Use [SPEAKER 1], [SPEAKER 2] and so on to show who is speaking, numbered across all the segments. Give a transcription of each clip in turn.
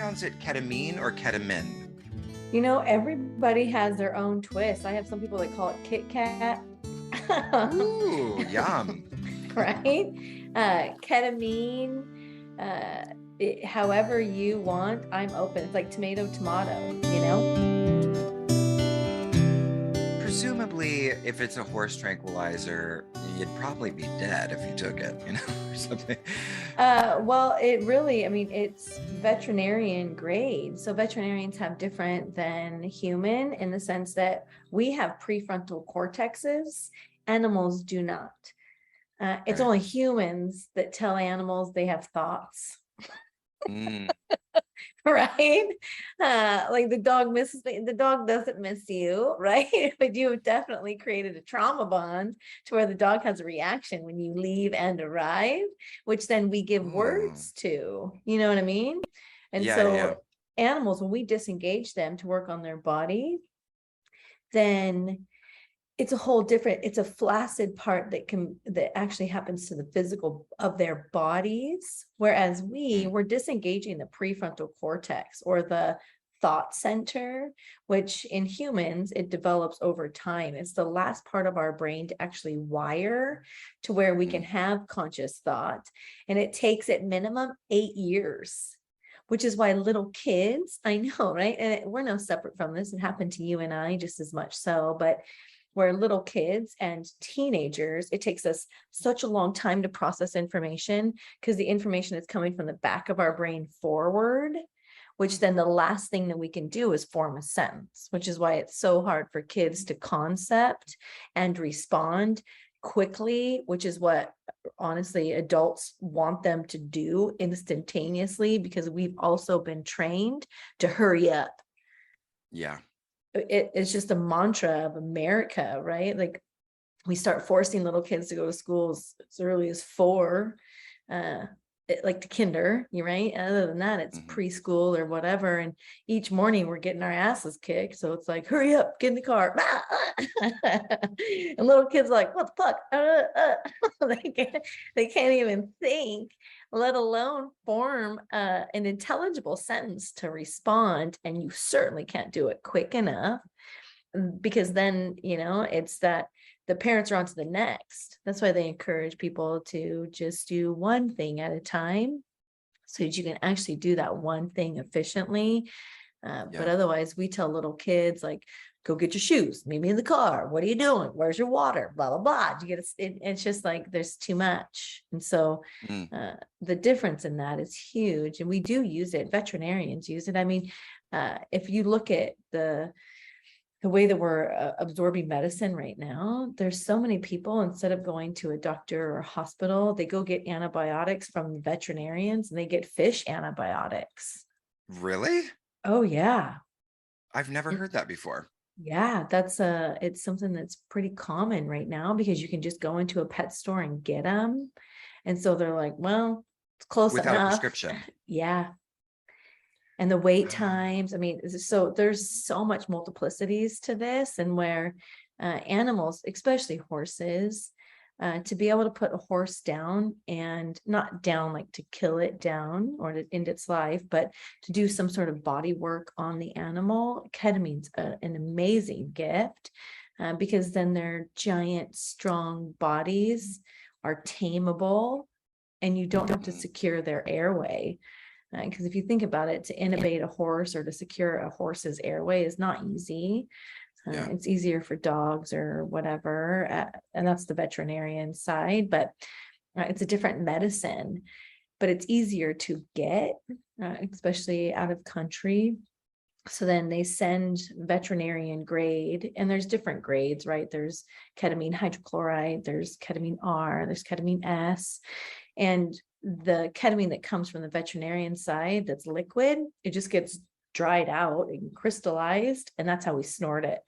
[SPEAKER 1] pronounce it ketamine or ketamine?
[SPEAKER 2] Everybody has their own twist. I have some people that call it Kit Kat.
[SPEAKER 1] Ooh, yum.
[SPEAKER 2] Right? Ketamine, however you want, I'm open. It's like tomato, tomato.
[SPEAKER 1] Presumably, if it's a horse tranquilizer, you'd probably be dead if you took it, or something.
[SPEAKER 2] Well, it's veterinarian grade. So veterinarians have different than human in the sense that we have prefrontal cortexes. Animals do not. It's
[SPEAKER 1] Okay.
[SPEAKER 2] only humans that tell animals they have thoughts.
[SPEAKER 1] Mm,
[SPEAKER 2] Right? Like the dog misses me, the dog doesn't miss you, right? But you have definitely created a trauma bond to where the dog has a reaction when you leave and arrive, which then we give
[SPEAKER 1] ooh.
[SPEAKER 2] words to, you know what I mean? And
[SPEAKER 1] Yeah, yeah.
[SPEAKER 2] so animals, when we disengage them to work on their body, then it's a whole different, it's a flaccid part that actually happens to the physical of their bodies, whereas
[SPEAKER 1] Mm,
[SPEAKER 2] we're disengaging the prefrontal cortex or the thought center, which in humans it develops over time. It's the last part of our brain to actually wire to where we can
[SPEAKER 1] mm.
[SPEAKER 2] have conscious thought, and it takes at minimum 8 years, which is why little kids, I know, right? And we're no separate from this. It happened to you and I just as much so, but where little kids and teenagers, it takes us such a long time to process information because the information is coming from the back of our brain forward, which then the last thing that we can do is form a sentence, which is why it's so hard for kids to concept and respond quickly, which is what honestly adults want them to do instantaneously, because we've also been trained to hurry up.
[SPEAKER 1] Yeah.
[SPEAKER 2] It's just a mantra of America, right? Like we start forcing little kids to go to schools as early as 4, like the kinder, you're right. Other than that, it's
[SPEAKER 1] Hmm.
[SPEAKER 2] preschool or whatever. And each morning we're getting our asses kicked. So it's like, hurry up, get in the car. And little kids are like, what the fuck? They can't even think, let alone form an intelligible sentence to respond. And you certainly can't do it quick enough, because then, it's that the parents are on to the next. That's why they encourage people to just do one thing at a time so that you can actually do that one thing efficiently. But
[SPEAKER 1] Yeah.
[SPEAKER 2] otherwise, we tell little kids, like, go get your shoes, meet me in the car. What are you doing? Where's your water? Blah, blah, blah. You get it's just like there's too much. And so
[SPEAKER 1] Mm,
[SPEAKER 2] the difference in that is huge. And we do use it. Veterinarians use it. I mean, if you look at the way that we're absorbing medicine right now, there's so many people, instead of going to a doctor or a hospital, they go get antibiotics from veterinarians, and they get fish antibiotics.
[SPEAKER 1] really?
[SPEAKER 2] Oh yeah.
[SPEAKER 1] I've never heard that before.
[SPEAKER 2] Yeah, it's something that's pretty common right now, because you can just go into a pet store and get them. And so they're like, well, it's close
[SPEAKER 1] Without a
[SPEAKER 2] enough.
[SPEAKER 1] prescription.
[SPEAKER 2] Yeah. And the wait times, I mean, so there's so much multiplicities to this, and where animals, especially horses, to be able to put a horse down, and not down like to kill it down or to end its life, but to do some sort of body work on the animal, ketamine's an amazing gift, because then their giant, strong bodies are tameable, and you don't have to
[SPEAKER 1] Mm,
[SPEAKER 2] secure their airway. Because if you think about it, to intubate a horse or to secure a horse's airway is not easy.
[SPEAKER 1] yeah.
[SPEAKER 2] It's easier for dogs or whatever, and that's the veterinarian side, but it's a different medicine, but it's easier to get, especially out of country. So then they send veterinarian grade, and there's different grades, right? There's ketamine hydrochloride, there's ketamine R, there's ketamine S. And the ketamine that comes from the veterinarian side, that's liquid, it just gets dried out and crystallized, and that's how we snort it.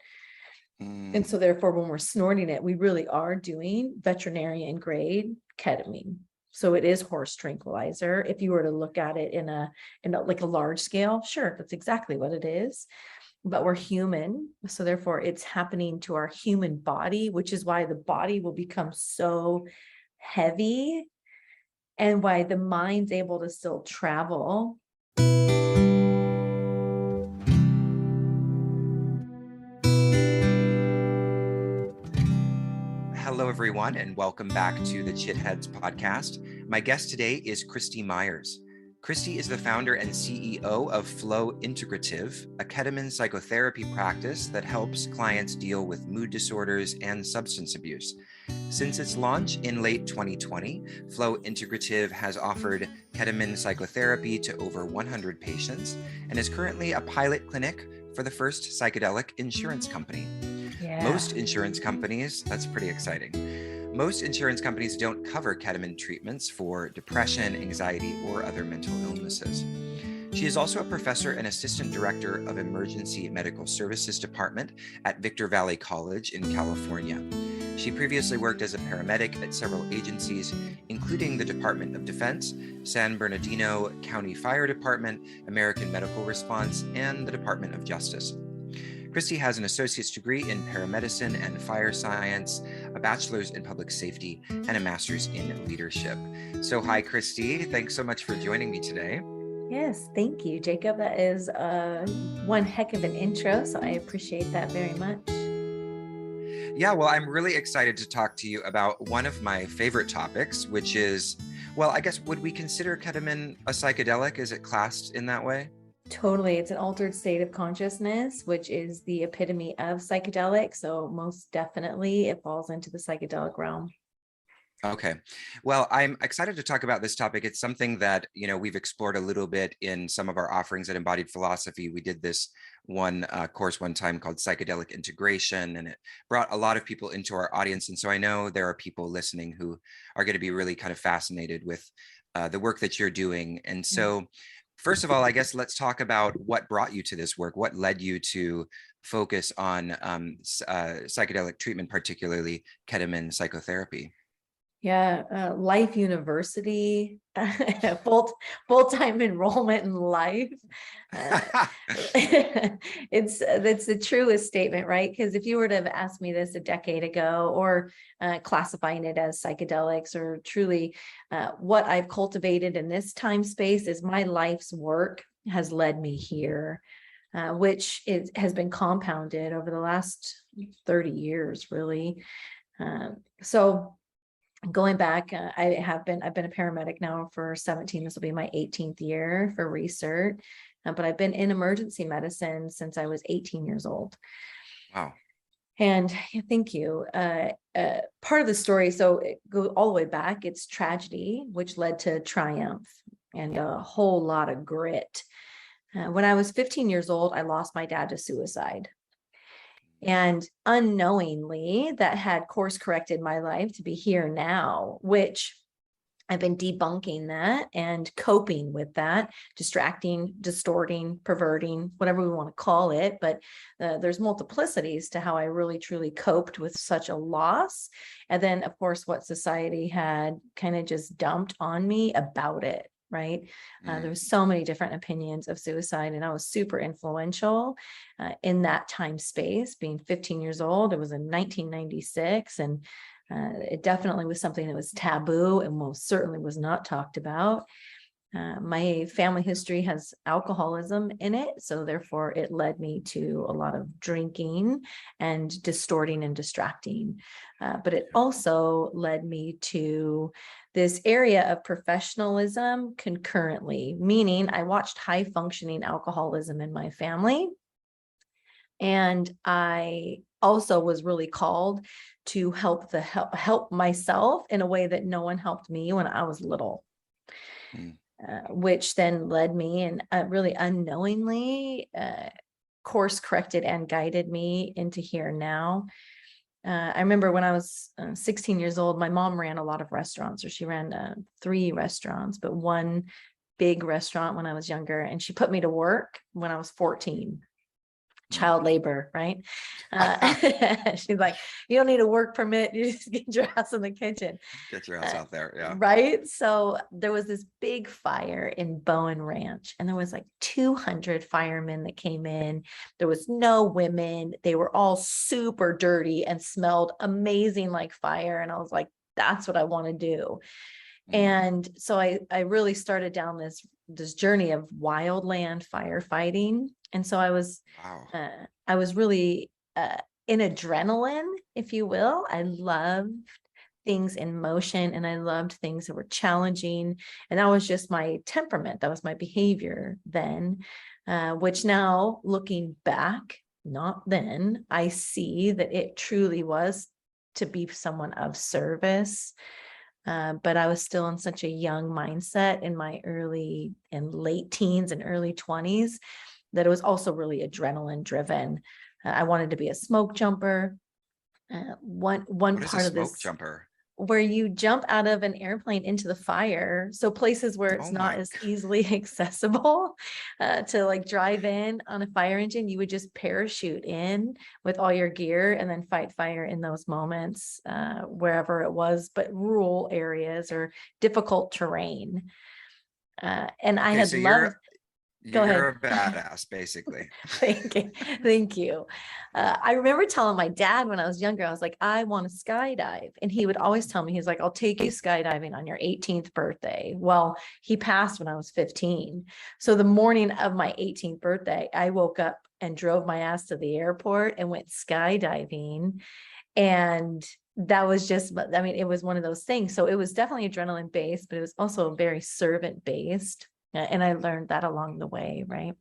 [SPEAKER 2] And
[SPEAKER 1] Mm,
[SPEAKER 2] so therefore, when we're snorting it, we really are doing veterinarian grade ketamine. So it is horse tranquilizer. If you were to look at it in a like a large scale, sure, that's exactly what it is. But we're human, so therefore it's happening to our human body, which is why the body will become so heavy, and why the mind's able to still travel.
[SPEAKER 1] Hello, everyone, and welcome back to the Chitheads podcast. My guest today is Christi Myers. Christi is the founder and CEO of Flow Integrative, a ketamine psychotherapy practice that helps clients deal with mood disorders and substance abuse. Since its launch in late 2020, Flow Integrative has offered ketamine psychotherapy to over 100 patients and is currently a pilot clinic for the first psychedelic insurance company. Most insurance companies, that's pretty exciting. Most insurance companies don't cover ketamine treatments for depression, anxiety, or other mental illnesses. She is also a professor and assistant director of Emergency Medical Services Department at Victor Valley College in California. She previously worked as a paramedic at several agencies, including the Department of Defense, San Bernardino County Fire Department, American Medical Response, and the Department of Justice. Christi has an associate's degree in paramedicine and fire science, a bachelor's in public safety, and a master's in leadership. So hi, Christi. Thanks so much for joining me today.
[SPEAKER 2] Yes, thank you, Jacob. That is one heck of an intro, so I appreciate that very much.
[SPEAKER 1] Yeah, well, I'm really excited to talk to you about one of my favorite topics, which is, well, I guess, would we consider ketamine a psychedelic? Is it classed in that way?
[SPEAKER 2] Totally. It's an altered state of consciousness, which is the epitome of psychedelic. So most definitely it falls into the psychedelic realm.
[SPEAKER 1] Okay. Well, I'm excited to talk about this topic. It's something that, we've explored a little bit in some of our offerings at Embodied Philosophy. We did this one course one time called Psychedelic Integration, and it brought a lot of people into our audience. And so I know there are people listening who are going to be really kind of fascinated with the work that you're doing. And so first of all, I guess let's talk about what brought you to this work. What led you to focus on psychedelic treatment, particularly ketamine psychotherapy?
[SPEAKER 2] Yeah, Life University, full-time enrollment in life. That's the truest statement, right? Because if you were to have asked me this a decade ago, or classifying it as psychedelics, or truly what I've cultivated in this time space is my life's work has led me here, which has been compounded over the last 30 years, really. So going back, I've been a paramedic now for 17. This will be my 18th year for research, but I've been in emergency medicine since I was 18 years old.
[SPEAKER 1] Wow.
[SPEAKER 2] And thank you. Part of the story, so it goes all the way back, it's tragedy, which led to triumph and a whole lot of grit. When I was 15 years old, I lost my dad to suicide. And unknowingly, that had course corrected my life to be here now, which I've been debunking that and coping with that, distracting, distorting, perverting, whatever we want to call it. But there's multiplicities to how I really, truly coped with such a loss. And then, of course, what society had kind of just dumped on me about it. Right. There was so many different opinions of suicide, and I was super influential in that time space. Being 15 years old, it was in 1996, and it definitely was something that was taboo and most certainly was not talked about. My family history has alcoholism in it, so therefore it led me to a lot of drinking and distorting and distracting. But it also led me to this area of professionalism concurrently, meaning I watched high functioning alcoholism in my family. And I also was really called to help myself in a way that no one helped me when I was little. Which then led me and really unknowingly course corrected and guided me into here now. I remember when I was 16 years old, my mom ran a lot of restaurants, or she ran 3 restaurants, but one big restaurant when I was younger. And she put me to work when I was 14. Child labor, right? She's like, you don't need a work permit. You just get your ass in the kitchen.
[SPEAKER 1] Get your ass out there. Yeah.
[SPEAKER 2] Right. So there was this big fire in Bowen Ranch, and there was like 200 firemen that came in. There was no women. They were all super dirty and smelled amazing like fire. And I was like, that's what I want to do. And so I really started down this journey of wildland firefighting. And so I was really in adrenaline, if you will. I loved things in motion, and I loved things that were challenging. And that was just my temperament. That was my behavior then, which now looking back, not then, I see that it truly was to be someone of service. But I was still in such a young mindset in my early and late teens and early 20s that it was also really adrenaline driven. I wanted to be a smoke jumper. One
[SPEAKER 1] What is a
[SPEAKER 2] part of
[SPEAKER 1] smoke
[SPEAKER 2] this,
[SPEAKER 1] jumper?
[SPEAKER 2] where you jump out of an airplane into the fire. So places where it's
[SPEAKER 1] Oh
[SPEAKER 2] not
[SPEAKER 1] my
[SPEAKER 2] as easily accessible to like drive in on a fire engine, you would just parachute in with all your gear and then fight fire in those moments, wherever it was, but rural areas or difficult terrain. And I
[SPEAKER 1] Okay,
[SPEAKER 2] had
[SPEAKER 1] so
[SPEAKER 2] loved, go
[SPEAKER 1] you're
[SPEAKER 2] ahead.
[SPEAKER 1] a badass, basically.
[SPEAKER 2] Thank you. Thank you. I remember telling my dad when I was younger, I was like, I want to skydive. And he would always tell me, he's like, I'll take you skydiving on your 18th birthday. Well, he passed when I was 15. So the morning of my 18th birthday, I woke up and drove my ass to the airport and went skydiving. And that was just, I mean, it was one of those things. So it was definitely adrenaline based, but it was also very servant based. And I learned that along the way, right?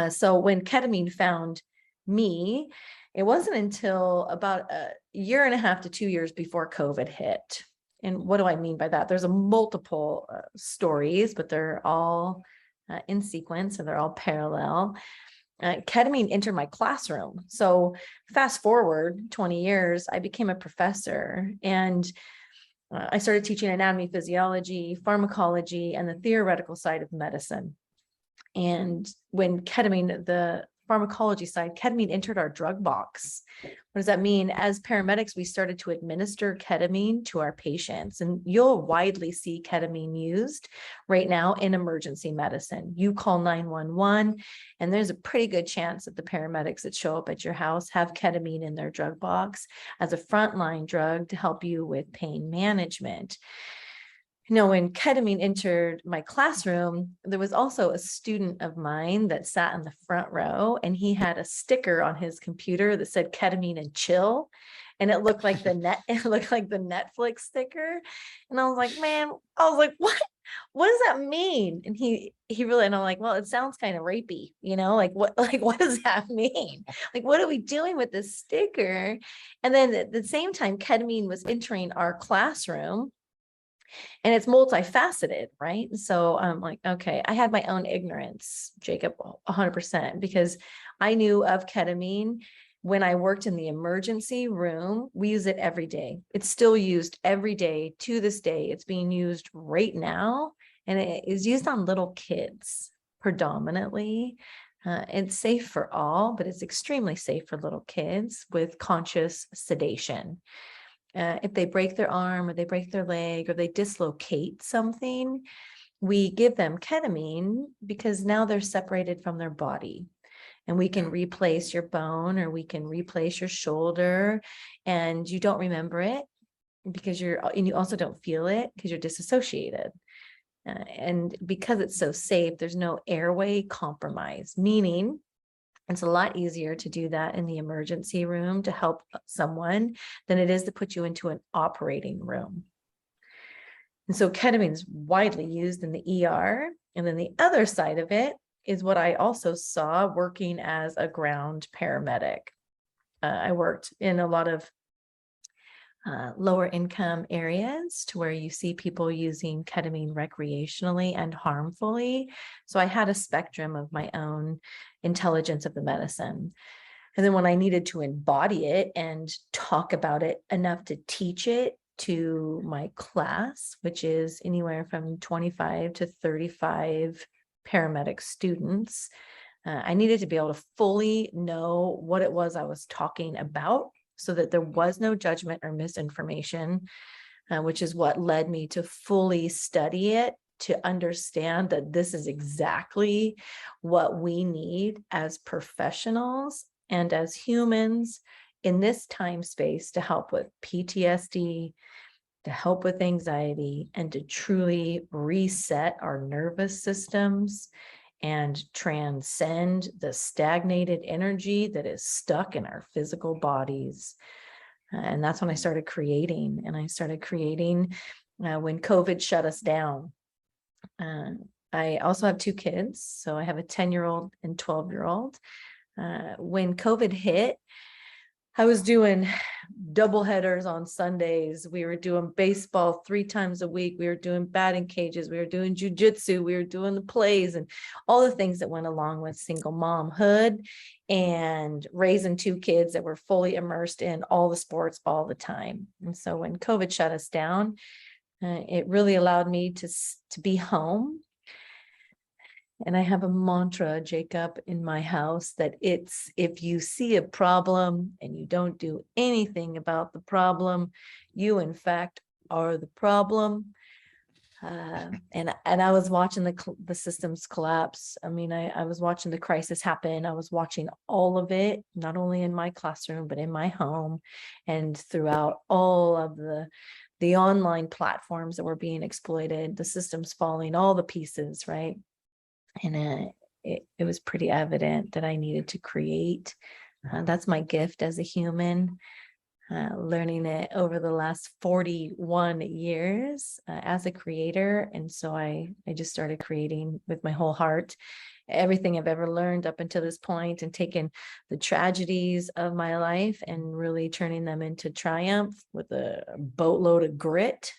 [SPEAKER 2] So when ketamine found me, it wasn't until about a year and a half to 2 years before COVID hit. And what do I mean by that? There's a multiple stories, but they're all in sequence and they're all parallel. Ketamine entered my classroom. So fast forward 20 years, I became a professor, and I started teaching anatomy, physiology, pharmacology, and the theoretical side of medicine. And when ketamine, the pharmacology side, ketamine entered our drug box. What does that mean? As paramedics, we started to administer ketamine to our patients, and you'll widely see ketamine used right now in emergency medicine. You call 911, and there's a pretty good chance that the paramedics that show up at your house have ketamine in their drug box as a frontline drug to help you with pain management. When ketamine entered my classroom, there was also a student of mine that sat in the front row, and he had a sticker on his computer that said ketamine and chill. And it looked like it looked like the Netflix sticker. And I was like, man, I was like, what does that mean? And he really, and I'm like, well, it sounds kind of rapey, like what does that mean? Like, what are we doing with this sticker? And then at the same time, ketamine was entering our classroom. And it's multifaceted, right? So I'm like, okay, I had my own ignorance, Jacob, 100%, because I knew of ketamine when I worked in the emergency room. We use it every day. It's still used every day to this day. It's being used right now, and it is used on little kids predominantly. It's safe for all, but it's extremely safe for little kids with conscious sedation. If they break their arm or they break their leg or they dislocate something, we give them ketamine because now they're separated from their body, and we can replace your bone or we can replace your shoulder, and you don't remember it because and you also don't feel it because you're disassociated. And because it's so safe, there's no airway compromise, meaning it's a lot easier to do that in the emergency room to help someone than it is to put you into an operating room. And so ketamine is widely used in the ER. And then the other side of it is what I also saw working as a ground paramedic. I worked in a lot of lower income areas to where you see people using ketamine recreationally and harmfully. So I had a spectrum of my own intelligence of the medicine. And then when I needed to embody it and talk about it enough to teach it to my class, which is anywhere from 25 to 35 paramedic students, I needed to be able to fully know what it was I was talking about, so that there was no judgment or misinformation, which is what led me to fully study it, to understand that this is exactly what we need as professionals and as humans in this time space to help with PTSD, to help with anxiety, and to truly reset our nervous systems and transcend the stagnated energy that is stuck in our physical bodies. And that's when I started creating. And I started creating when COVID shut us down. I also have 2 kids. So I have a 10-year-old and 12-year-old. When COVID hit, I was doing double headers on Sundays. We were doing baseball 3 times a week. We were doing batting cages. We were doing jujitsu. We were doing the plays and all the things that went along with single momhood and raising 2 kids that were fully immersed in all the sports all the time. And so when COVID shut us down, it really allowed me to be home. And I have a mantra, Jacob, in my house that it's, if you see a problem and you don't do anything about the problem, you in fact are the problem. And I was watching the systems collapse. I mean, I was watching the crisis happen. I was watching all of it, not only in my classroom, but in my home and throughout all of the online platforms that were being exploited, the systems falling, all the pieces, right? And it was pretty evident that I needed to create. That's my gift as a human, learning it over the last 41 years as a creator. And so I just started creating with my whole heart, everything I've ever learned up until this point, and taken the tragedies of my life and really turning them into triumph with a boatload of grit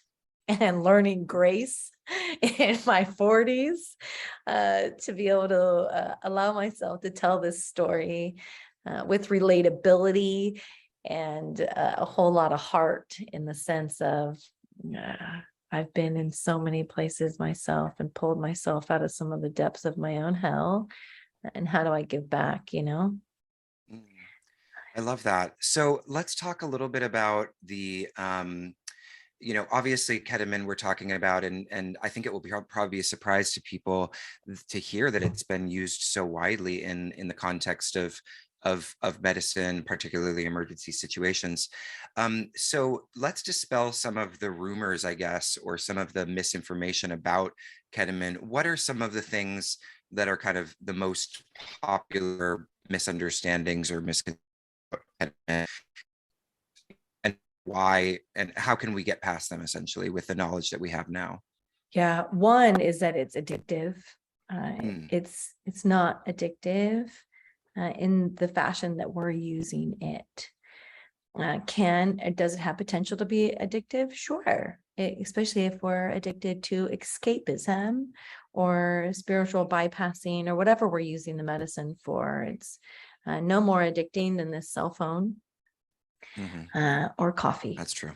[SPEAKER 2] and learning grace in my 40s to be able to allow myself to tell this story with relatability and a whole lot of heart, in the sense of I've been in so many places myself and pulled myself out of some of the depths of my own hell. And how do I give back, you know?
[SPEAKER 1] I love that. So let's talk a little bit about the obviously ketamine we're talking about, and I think it will probably be a surprise to people to hear that it's been used so widely in the context of medicine, particularly emergency situations. So let's dispel some of the rumors, I guess, or some of the misinformation about ketamine. What are some of the things that are kind of the most popular misunderstandings or misconceptions about ketamine? Why and how can we get past them, essentially, with the knowledge that we have now?
[SPEAKER 2] Yeah, one is that it's addictive. It's not addictive in the fashion that we're using it. Does it have potential to be addictive? Sure, especially if we're addicted to escapism or spiritual bypassing or whatever we're using the medicine for. It's no more addicting than this cell phone. Or coffee.
[SPEAKER 1] That's true.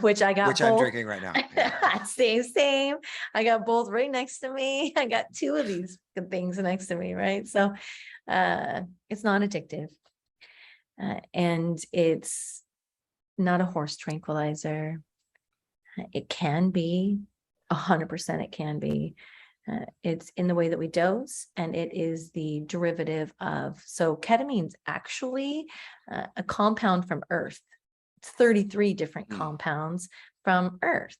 [SPEAKER 2] Which I got
[SPEAKER 1] which
[SPEAKER 2] both.
[SPEAKER 1] I'm drinking right now. Yeah.
[SPEAKER 2] Same. I got both right next to me. I got 2 of these good things next to me, right? So it's not addictive. And it's not a horse tranquilizer. It can be, 100% it can be. It's in the way that we dose, and it is the derivative of, so ketamine's actually a compound from earth. It's 33 different compounds from earth.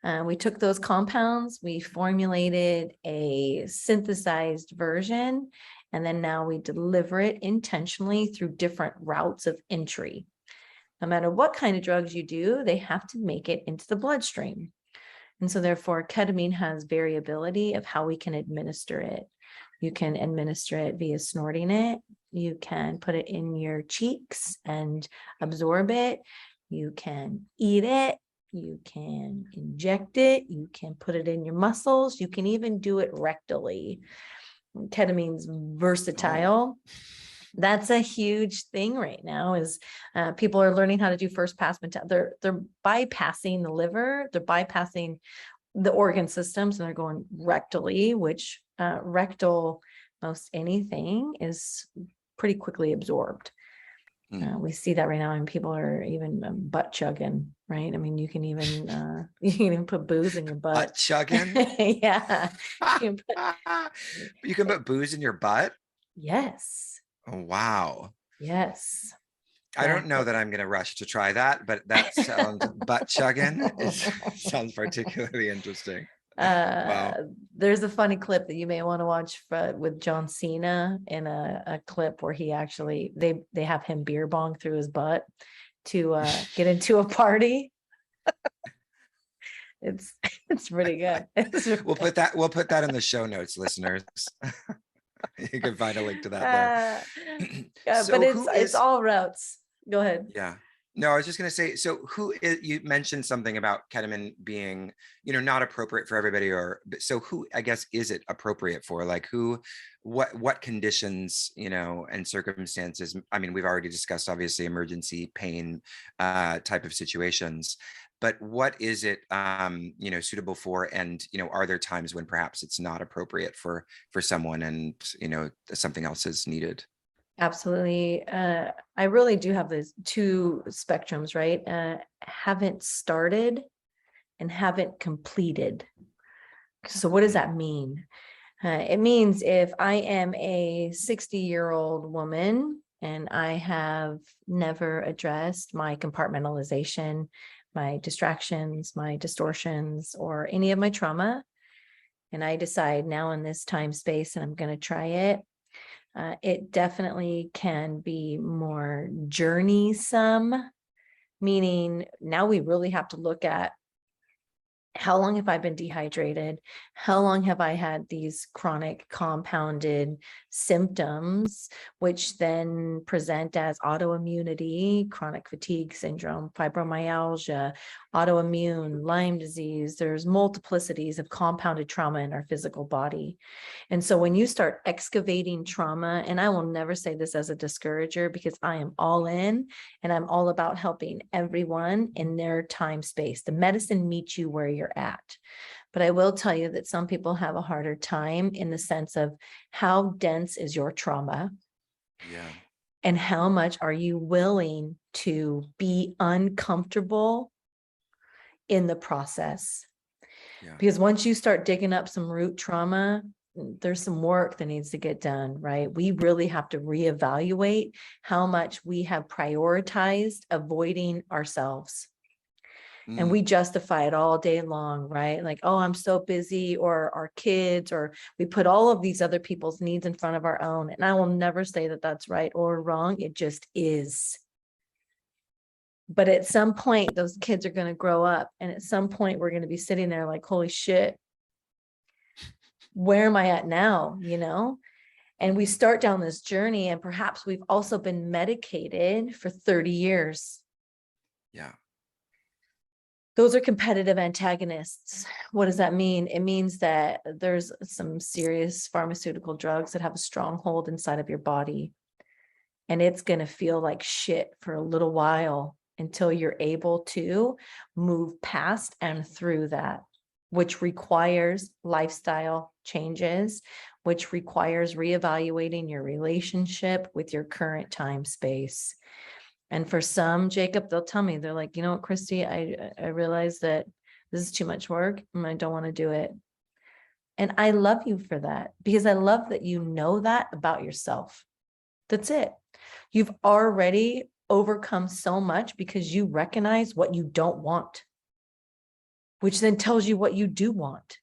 [SPEAKER 2] We took those compounds, we formulated a synthesized version, and then now we deliver it intentionally through different routes of entry. No matter what kind of drugs you do, they have to make it into the bloodstream. And so therefore, ketamine has variability of how we can administer it. You can administer it via snorting it. You can put it in your cheeks and absorb it. You can eat it. You can inject it. You can put it in your muscles. You can even do it rectally. Ketamine's versatile. That's a huge thing right now, is people are learning how to do first pass mentality. They're bypassing the liver, they're bypassing the organ systems, and they're going rectally, which rectal, most anything is pretty quickly absorbed. We see that right now, and people are even butt chugging, right? I mean, you can even put booze in your butt.
[SPEAKER 1] Butt chugging?
[SPEAKER 2] Yeah.
[SPEAKER 1] You can put booze in your butt?
[SPEAKER 2] Yes.
[SPEAKER 1] Oh, wow.
[SPEAKER 2] Yes.
[SPEAKER 1] I don't know that I'm going to rush to try that, but that sounds butt chugging sounds particularly interesting.
[SPEAKER 2] Uh,
[SPEAKER 1] Wow.
[SPEAKER 2] there's a funny clip that you may want to watch with John Cena in a clip where he actually they have him beer bong through his butt to get into a party. It's it's pretty good.
[SPEAKER 1] We'll put that in the show notes, listeners. You can find a link to that there.
[SPEAKER 2] uh, yeah, but
[SPEAKER 1] So who
[SPEAKER 2] it's
[SPEAKER 1] is,
[SPEAKER 2] all routes. Go ahead.
[SPEAKER 1] yeah. No, I was just going to say, so who is, you mentioned something about ketamine being, not appropriate for everybody, so who, I guess, is it appropriate for? Like who, what conditions, and circumstances? I mean, we've already discussed, obviously, emergency pain type of situations, but what is it, suitable for? And, are there times when perhaps it's not appropriate for someone and, something else is needed?
[SPEAKER 2] Absolutely. I really do have those two spectrums, right? Haven't started and haven't completed. So what does that mean? It means if I am a 60-year-old woman and I have never addressed my compartmentalization, my distractions, my distortions, or any of my trauma, and I decide now in this time space and I'm going to try it, it definitely can be more journeysome, meaning now we really have to look at how long have I been dehydrated? How long have I had these chronic compounded symptoms, which then present as autoimmunity, chronic fatigue syndrome, fibromyalgia, autoimmune, Lyme disease? There's multiplicities of compounded trauma in our physical body. And so when you start excavating trauma, and I will never say this as a discourager because I am all in and I'm all about helping everyone in their time space. The medicine meets you where you're at. But I will tell you that some people have a harder time in the sense of how dense is your trauma?
[SPEAKER 1] Yeah.
[SPEAKER 2] And how much are you willing to be uncomfortable in the process?
[SPEAKER 1] Yeah.
[SPEAKER 2] Because once you start digging up some root trauma, there's some work that needs to get done, right? We really have to reevaluate how much we have prioritized avoiding ourselves. And we justify it all day long, right? Like, oh, I'm so busy, or our kids, or we put all of these other people's needs in front of our own. And I will never say that that's right or wrong. It just is. But at some point, those kids are going to grow up. And at some point, we're going to be sitting there like, holy shit, where am I at now? And we start down this journey, and perhaps we've also been medicated for 30 years.
[SPEAKER 1] Yeah.
[SPEAKER 2] Those are competitive antagonists. What does that mean? It means that there's some serious pharmaceutical drugs that have a stronghold inside of your body. And it's going to feel like shit for a little while until you're able to move past and through that, which requires lifestyle changes, which requires reevaluating your relationship with your current time space. And for some, Jacob, they'll tell me, they're like, you know what, Christy, I realize that this is too much work and I don't want to do it. And I love you for that, because I love that you know that about yourself. That's it. You've already overcome so much because you recognize what you don't want, which then tells you what you do want.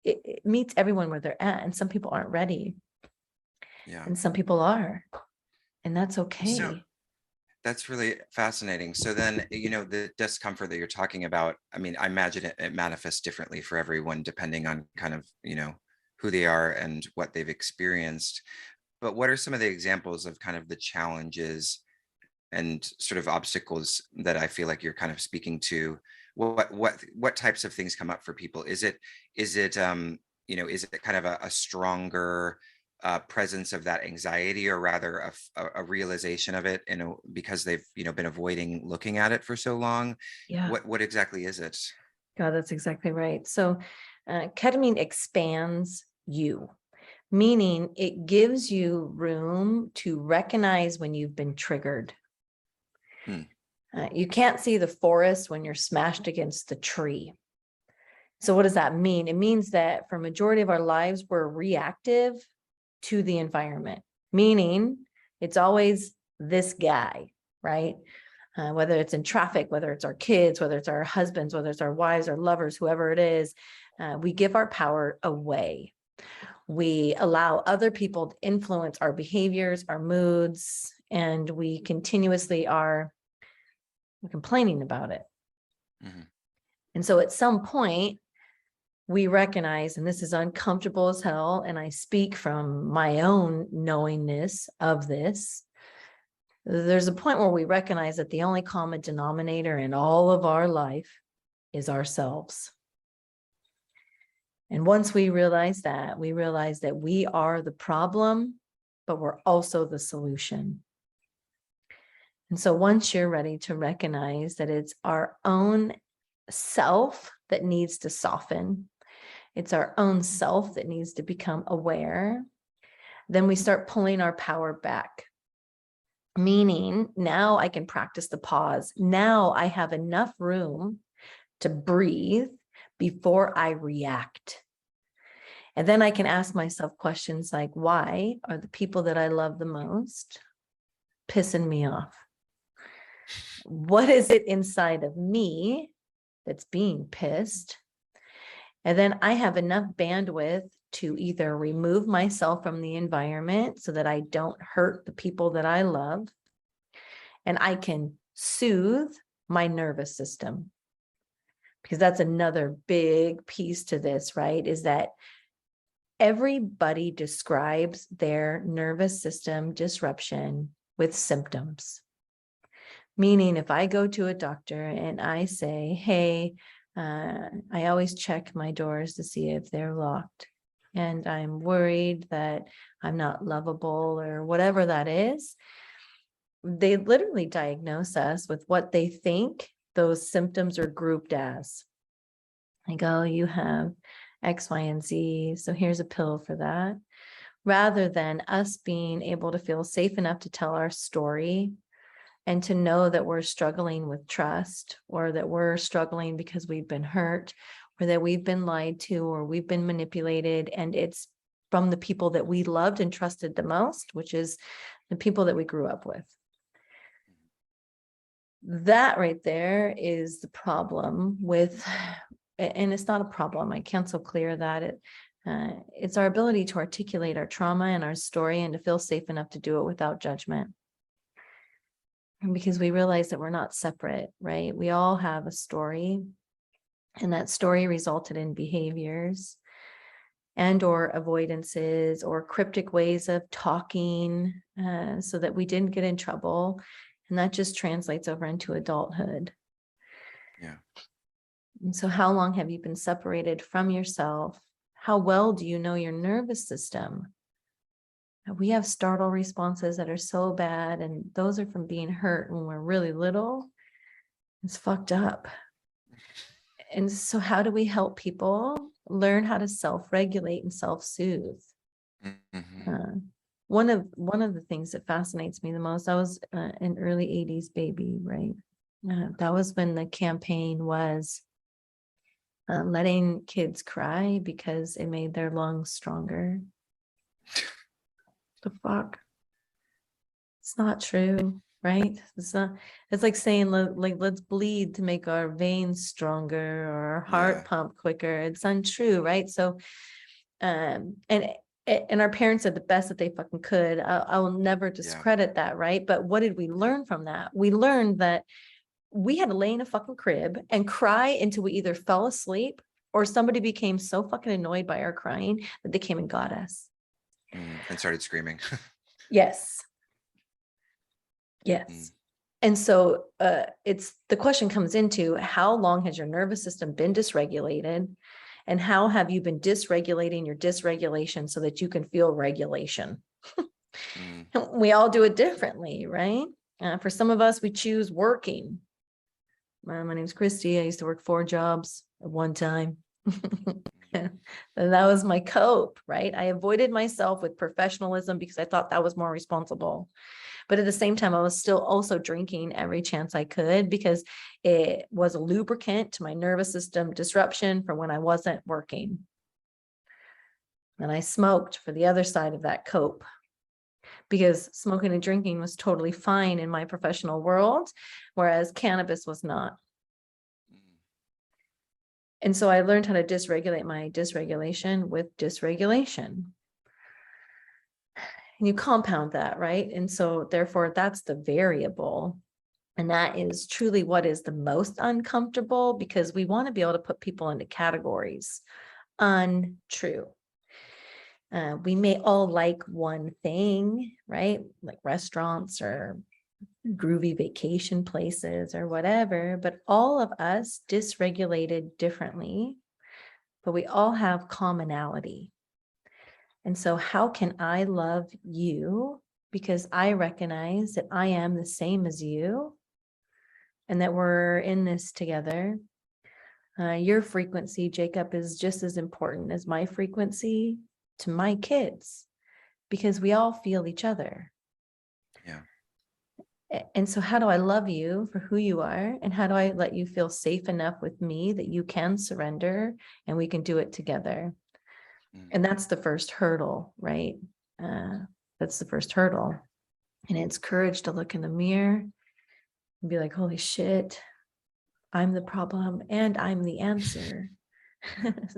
[SPEAKER 2] It meets everyone where they're at, and some people aren't ready.
[SPEAKER 1] Yeah.
[SPEAKER 2] And some people are, and that's okay.
[SPEAKER 1] So that's really fascinating. So then, the discomfort that you're talking about, I mean, I imagine it manifests differently for everyone, depending on kind of, who they are and what they've experienced. But what are some of the examples of kind of the challenges and sort of obstacles that I feel like you're kind of speaking to? What types of things come up for people? Is it is it kind of a stronger presence of that anxiety, or rather a realization of it, because they've been avoiding looking at it for so long?
[SPEAKER 2] Yeah.
[SPEAKER 1] What exactly is it?
[SPEAKER 2] God, that's exactly right. So ketamine expands you, meaning it gives you room to recognize when you've been triggered. You can't see the forest when you're smashed against the tree. So what does that mean? It means that for a majority of our lives, we're reactive to the environment, meaning it's always this guy, right? whether it's in traffic, whether it's our kids, whether it's our husbands, whether it's our wives, our lovers, whoever it is, we give our power away. We allow other people to influence our behaviors, our moods, and we continuously are complaining about it. Mm-hmm. And so at some point, we recognize, and this is uncomfortable as hell, and I speak from my own knowingness of this, there's a point where we recognize that the only common denominator in all of our life is ourselves. And once we realize that we are the problem, but we're also the solution. And so once you're ready to recognize that it's our own self that needs to soften, it's our own self that needs to become aware, then we start pulling our power back. Meaning now I can practice the pause. Now I have enough room to breathe before I react. And then I can ask myself questions like, why are the people that I love the most pissing me off? What is it inside of me that's being pissed? And then I have enough bandwidth to either remove myself from the environment so that I don't hurt the people that I love. And I can soothe my nervous system. Because that's another big piece to this, right? Is that everybody describes their nervous system disruption with symptoms. Meaning if I go to a doctor and I say, hey, I always check my doors to see if they're locked, and I'm worried that I'm not lovable or whatever that is, they literally diagnose us with what they think those symptoms are grouped as. I go, you have X, Y, and Z, so here's a pill for that. Rather than us being able to feel safe enough to tell our story and to know that we're struggling with trust, or that we're struggling because we've been hurt, or that we've been lied to, or we've been manipulated, and it's from the people that we loved and trusted the most, which is the people that we grew up with. That right there is the problem with, and it's not a problem, I can't so clear that it's our ability to articulate our trauma and our story and to feel safe enough to do it without judgment. And because we realize that we're not separate, right? We all have a story, and that story resulted in behaviors and or avoidances or cryptic ways of talking so that we didn't get in trouble. And that just translates over into adulthood.
[SPEAKER 1] Yeah.
[SPEAKER 2] And so how long have you been separated from yourself? How well do you know your nervous system? We have startle responses that are so bad, and those are from being hurt when we're really little. It's fucked up. And so how do we help people learn how to self-regulate and self-soothe? Mm-hmm. One of the things that fascinates me the most, I was an early 80s baby, right? That was when the campaign was letting kids cry because it made their lungs stronger. The fuck? It's not true, right? It's like saying let's bleed to make our veins stronger or our heart pump quicker. It's untrue, right? So and our parents did the best that they fucking could. I will never discredit that, right? But what did we learn from that? We learned that we had to lay in a fucking crib and cry until we either fell asleep or somebody became so fucking annoyed by our crying that they came and got us.
[SPEAKER 1] And started screaming.
[SPEAKER 2] Yes. Yes. And so it's the question comes into, how long has your nervous system been dysregulated? And how have you been dysregulating your dysregulation so that you can feel regulation? We all do it differently, right? For some of us, we choose working. My name's Christi. I used to work 4 jobs at one time. And that was my cope, right? I avoided myself with professionalism because I thought that was more responsible. But at the same time, I was still also drinking every chance I could because it was a lubricant to my nervous system disruption for when I wasn't working. And I smoked for the other side of that cope because smoking and drinking was totally fine in my professional world, whereas cannabis was not. And so I learned how to dysregulate my dysregulation with dysregulation. And you compound that, right? And so therefore that's the variable. And that is truly what is the most uncomfortable, because we want to be able to put people into categories. Untrue. We may all like one thing, right? Like restaurants or groovy vacation places or whatever, but all of us dysregulated differently, but we all have commonality. And so how can I love you? Because I recognize that I am the same as you and that we're in this together. Your frequency, Jacob, is just as important as my frequency to my kids, because we all feel each other.
[SPEAKER 1] Yeah.
[SPEAKER 2] And so how do I love you for who you are? And how do I let you feel safe enough with me that you can surrender and we can do it together? And that's the first hurdle, right? That's the first hurdle. And it's courage to look in the mirror and be like, holy shit, I'm the problem and I'm the answer.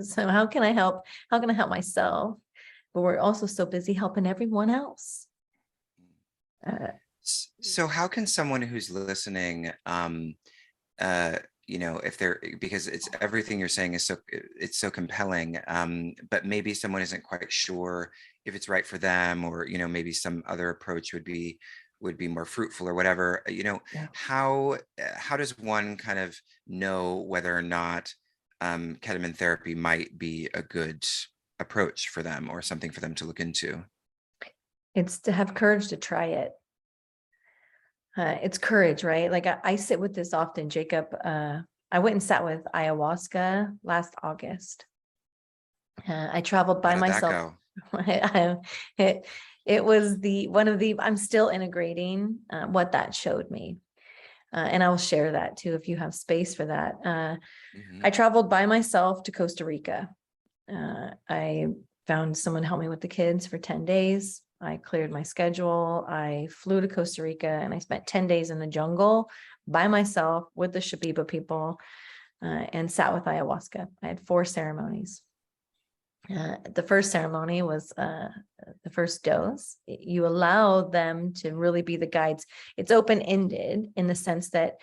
[SPEAKER 2] So how can I help? How can I help myself? But we're also so busy helping everyone else.
[SPEAKER 1] So how can someone who's listening, if they're, because it's everything you're saying is it's so compelling, but maybe someone isn't quite sure if it's right for them, or, maybe some other approach would be more fruitful or whatever, how does one kind of know whether or not ketamine therapy might be a good approach for them or something for them to look into?
[SPEAKER 2] It's to have courage to try it. It's courage, right? Like I sit with this often, Jacob. I went and sat with ayahuasca last August. I traveled by myself. It was I'm still integrating what that showed me. And I will share that too, if you have space for that. I traveled by myself to Costa Rica. I found someone to help me with the kids for 10 days. I cleared my schedule. I flew to Costa Rica and I spent 10 days in the jungle by myself with the Shabiba people and sat with ayahuasca. I had 4 ceremonies. The first ceremony was the first dose. You allow them to really be the guides. It's open-ended in the sense that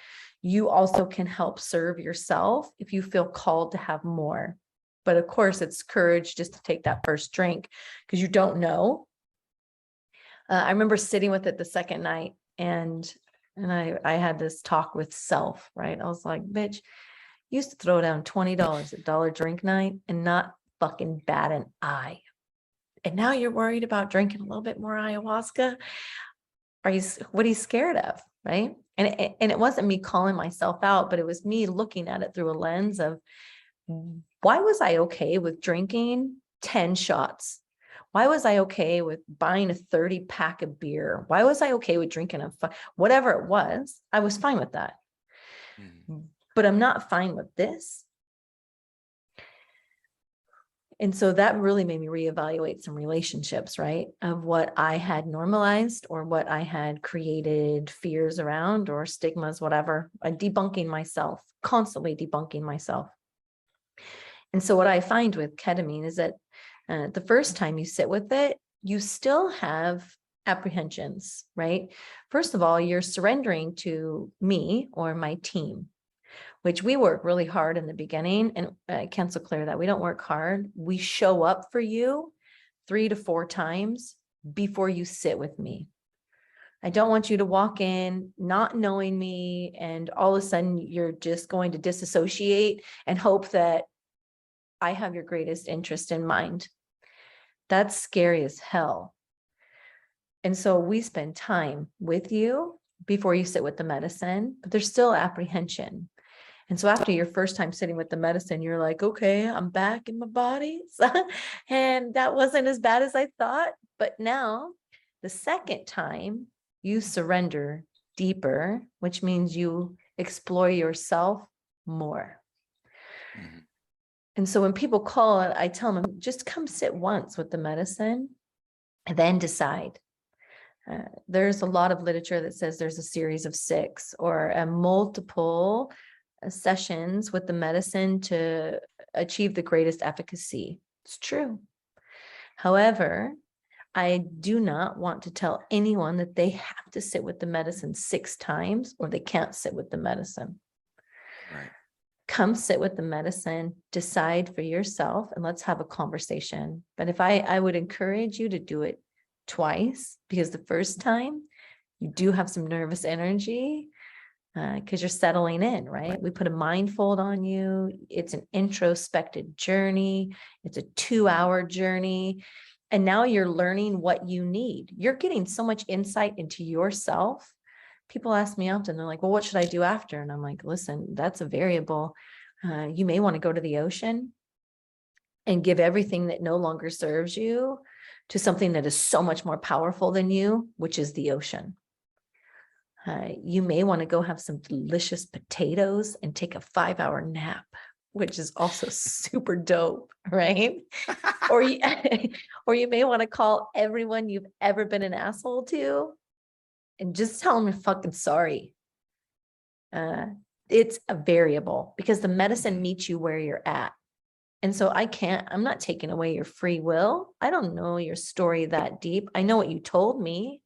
[SPEAKER 2] you also can help serve yourself if you feel called to have more. But of course, it's courage just to take that first drink because you don't know. I remember sitting with it the second night and I had this talk with self, right? I was like, bitch, you used to throw down $20 at dollar drink night and not fucking bat an eye. And now you're worried about drinking a little bit more ayahuasca. What are you scared of? Right. And it wasn't me calling myself out, but it was me looking at it through a lens of why was I okay with drinking 10 shots? Why was I okay with buying a 30 pack of beer? Why was I okay with drinking whatever it was? I was fine with that. But I'm not fine with this. And so that really made me reevaluate some relationships, right? Of what I had normalized or what I had created fears around or stigmas, whatever, debunking myself, constantly debunking myself. And so what I find with ketamine is that the first time you sit with it, you still have apprehensions, right? First of all, you're surrendering to me or my team, which we work really hard in the beginning. And I can't so clear that we don't work hard. We show up for you 3 to 4 times before you sit with me. I don't want you to walk in not knowing me and all of a sudden you're just going to disassociate and hope that I have your greatest interest in mind. That's scary as hell. And so we spend time with you before you sit with the medicine, but there's still apprehension. And so after your first time sitting with the medicine, you're like, okay, I'm back in my body. And that wasn't as bad as I thought. But now the second time you surrender deeper, which means you explore yourself more. Mm-hmm. And so when people call it, I tell them, just come sit once with the medicine and then decide. There's a lot of literature that says there's a series of 6 or a multiple sessions with the medicine to achieve the greatest efficacy. It's true. However, I do not want to tell anyone that they have to sit with the medicine 6 times or they can't sit with the medicine.
[SPEAKER 1] Right.
[SPEAKER 2] Come sit with the medicine, decide for yourself, and let's have a conversation. But if I would encourage you to do it twice, because the first time you do have some nervous energy because you're settling in, right? We put a mindfold on you. It's an introspective journey. It's a 2-hour journey. And now you're learning what you need. You're getting so much insight into yourself. People ask me often, they're like, well, what should I do after? And I'm like, listen, that's a variable. You may want to go to the ocean and give everything that no longer serves you to something that is so much more powerful than you, which is the ocean. You may want to go have some delicious potatoes and take a 5-hour nap, which is also super dope, right? Or you, or you may want to call everyone you've ever been an asshole to and just tell them you're fucking sorry. It's a variable because the medicine meets you where you're at. And so I'm not taking away your free will. I don't know your story that deep. I know what you told me.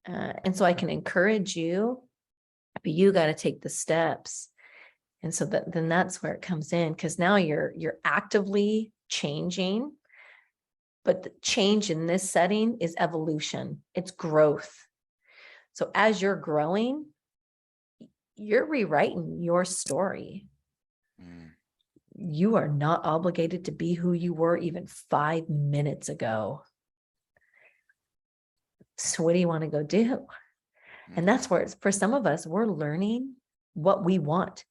[SPEAKER 2] And so I can encourage you, but you got to take the steps. And so then that's where it comes in, because now you're actively changing, but the change in this setting is evolution. It's growth. So as you're growing, you're rewriting your story. You are not obligated to be who you were even 5 minutes ago. So what do you want to go do? And that's where it's, for some of us, we're learning what we want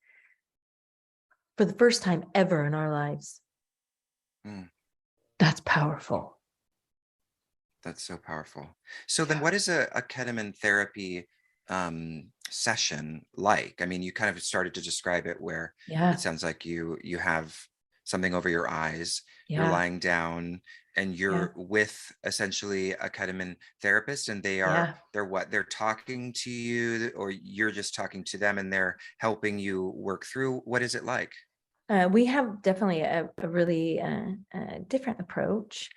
[SPEAKER 2] for the first time ever in our lives. That's powerful.
[SPEAKER 1] That's so powerful. So then what is a ketamine therapy session like? I mean, you kind of started to describe it where it sounds like you have something over your eyes, you're lying down and you're with essentially a ketamine therapist, and they're talking to you, or you're just talking to them and they're helping you work through. What is it like?
[SPEAKER 2] We have definitely a really different approach.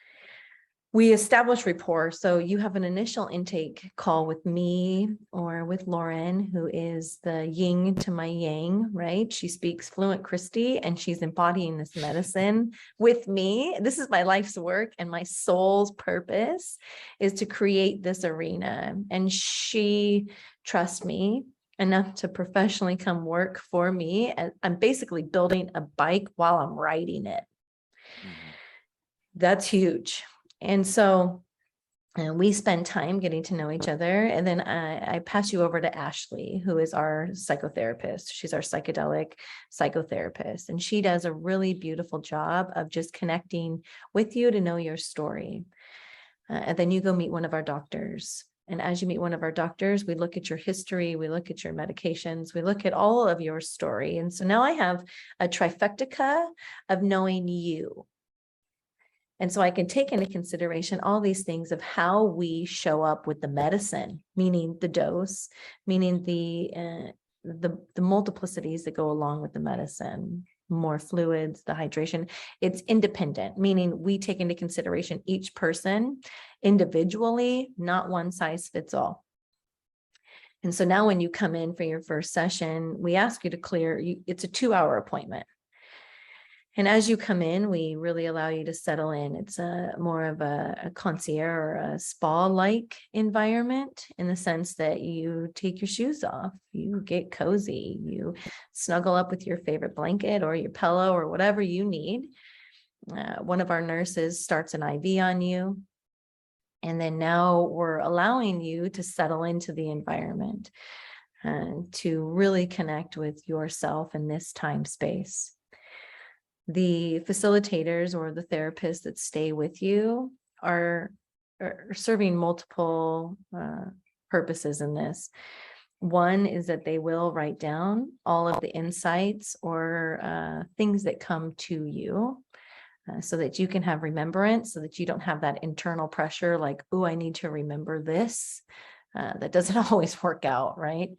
[SPEAKER 2] We establish rapport. So you have an initial intake call with me or with Lauren, who is the yin to my yang, right? She speaks fluent Christi and she's embodying this medicine with me. This is my life's work, and my soul's purpose is to create this arena. And she trusts me enough to professionally come work for me. I'm basically building a bike while I'm riding it. That's huge. And so we spend time getting to know each other. And then I pass you over to Ashley, who is our psychotherapist. She's our psychedelic psychotherapist. And she does a really beautiful job of just connecting with you to know your story. And then you go meet one of our doctors. And as you meet one of our doctors, we look at your history, we look at your medications, we look at all of your story. And so now I have a trifecta of knowing you. And so I can take into consideration all these things of how we show up with the medicine, meaning the dose, meaning the multiplicities that go along with the medicine, more fluids, the hydration. It's independent, meaning we take into consideration each person individually, not one size fits all. And so now when you come in for your first session, we ask you to clear, it's a 2-hour appointment. And as you come in, we really allow you to settle in. It's more of a concierge or a spa-like environment, in the sense that you take your shoes off, you get cozy, you snuggle up with your favorite blanket or your pillow or whatever you need. One of our nurses starts an IV on you. And then now we're allowing you to settle into the environment and to really connect with yourself in this time space. The facilitators or the therapists that stay with you are serving multiple purposes in this. One is that they will write down all of the insights or things that come to you so that you can have remembrance, so that you don't have that internal pressure like, oh, I need to remember this. That doesn't always work out, right?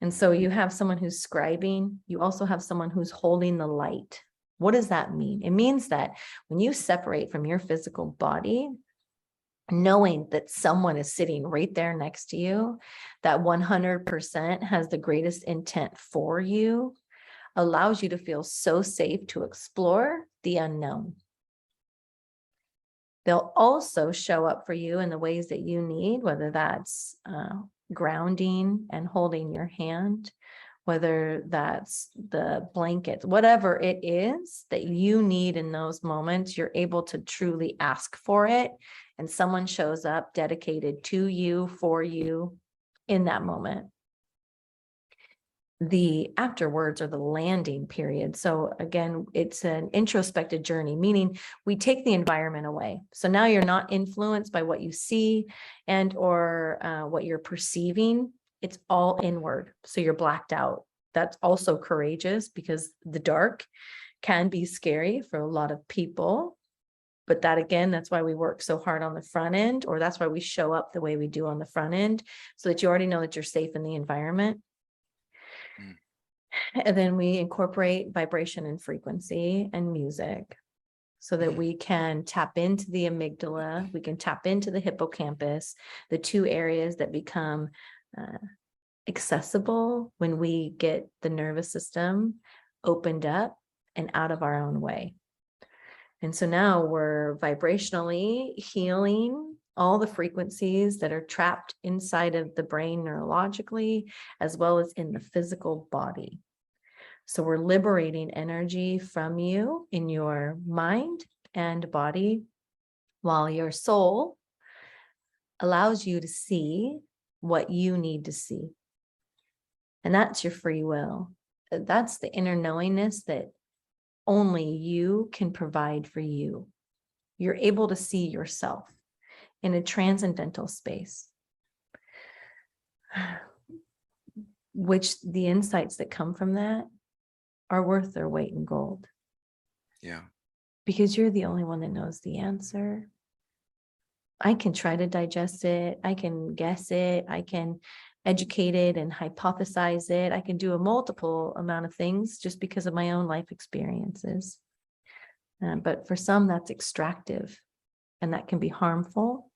[SPEAKER 2] And so you have someone who's scribing. You also have someone who's holding the light. What does that mean? It means that when you separate from your physical body, knowing that someone is sitting right there next to you, that 100% has the greatest intent for you, allows you to feel so safe to explore the unknown. They'll also show up for you in the ways that you need, whether that's grounding and holding your hand, whether that's the blanket, whatever it is that you need in those moments, you're able to truly ask for it. And someone shows up dedicated to you, for you in that moment. The afterwards or the landing period. So again, it's an introspective journey, meaning we take the environment away. So now you're not influenced by what you see and or what you're perceiving. It's all inward. So you're blacked out. That's also courageous because the dark can be scary for a lot of people. But that again, that's why we work so hard on the front end, or that's why we show up the way we do on the front end, so that you already know that you're safe in the environment. And then we incorporate vibration and frequency and music so that we can tap into the amygdala, we can tap into the hippocampus, the two areas that become accessible when we get the nervous system opened up and out of our own way. And so now we're vibrationally healing all the frequencies that are trapped inside of the brain neurologically, as well as in the physical body. So we're liberating energy from you in your mind and body, while your soul allows you to see what you need to see. And that's your free will. That's the inner knowingness that only you can provide for you. You're able to see yourself in a transcendental space, which the insights that come from that are worth their weight in gold.
[SPEAKER 1] Yeah.
[SPEAKER 2] Because you're the only one that knows the answer. I can try to digest it. I can guess it. I can educate it and hypothesize it. I can do a multiple amount of things just because of my own life experiences. But for some, that's extractive, and that can be harmful,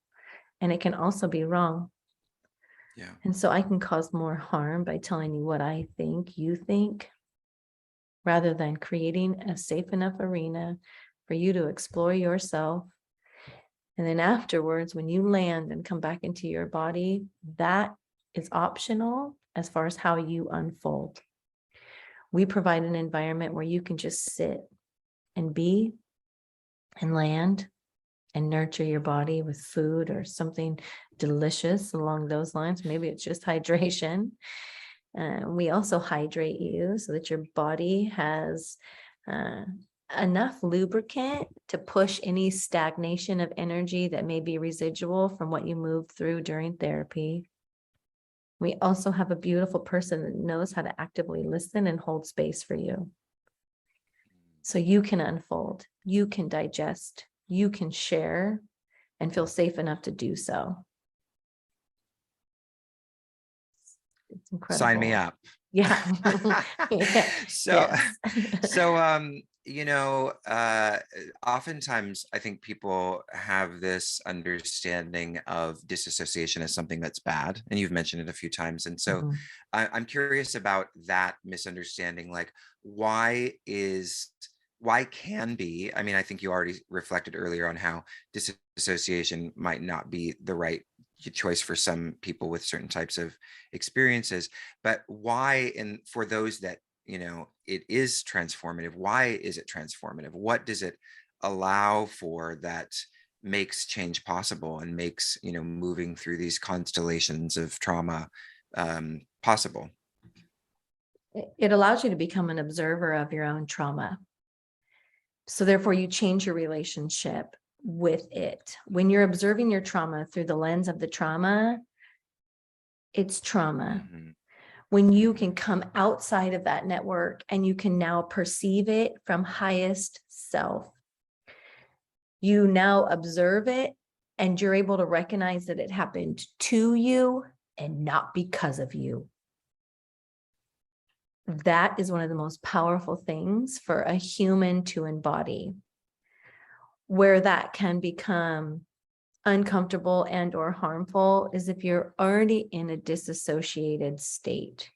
[SPEAKER 2] and it can also be wrong.
[SPEAKER 1] Yeah.
[SPEAKER 2] And so I can cause more harm by telling you what I think you think, rather than creating a safe enough arena for you to explore yourself. And then afterwards, when you land and come back into your body, that is optional as far as how you unfold. We provide an environment where you can just sit and be and land and nurture your body with food or something delicious along those lines. Maybe it's just hydration. We also hydrate you so that your body has enough lubricant to push any stagnation of energy that may be residual from what you moved through during therapy. We also have a beautiful person that knows how to actively listen and hold space for you. So you can unfold, you can digest, you can share, and feel safe enough to do so. It's incredible.
[SPEAKER 1] Sign me up.
[SPEAKER 2] Yeah. Yeah.
[SPEAKER 1] So,
[SPEAKER 2] Yes.
[SPEAKER 1] Oftentimes I think people have this understanding of disassociation as something that's bad, and you've mentioned it a few times. And so
[SPEAKER 2] Mhm.
[SPEAKER 1] I'm curious about that misunderstanding. Like, why can be, I mean, I think you already reflected earlier on how disassociation might not be the right choice for some people with certain types of experiences, but why, and for those that it is transformative, why is it transformative? What does it allow for that makes change possible and makes moving through these constellations of trauma possible?
[SPEAKER 2] It allows you to become an observer of your own trauma. So therefore you change your relationship with it. When you're observing your trauma through the lens of the trauma, it's trauma.
[SPEAKER 1] Mm-hmm.
[SPEAKER 2] When you can come outside of that network and you can now perceive it from highest self, You now observe it and you're able to recognize that it happened to you and not because of you. That is one of the most powerful things for a human to embody. Where that can become uncomfortable and or harmful is if you're already in a disassociated state.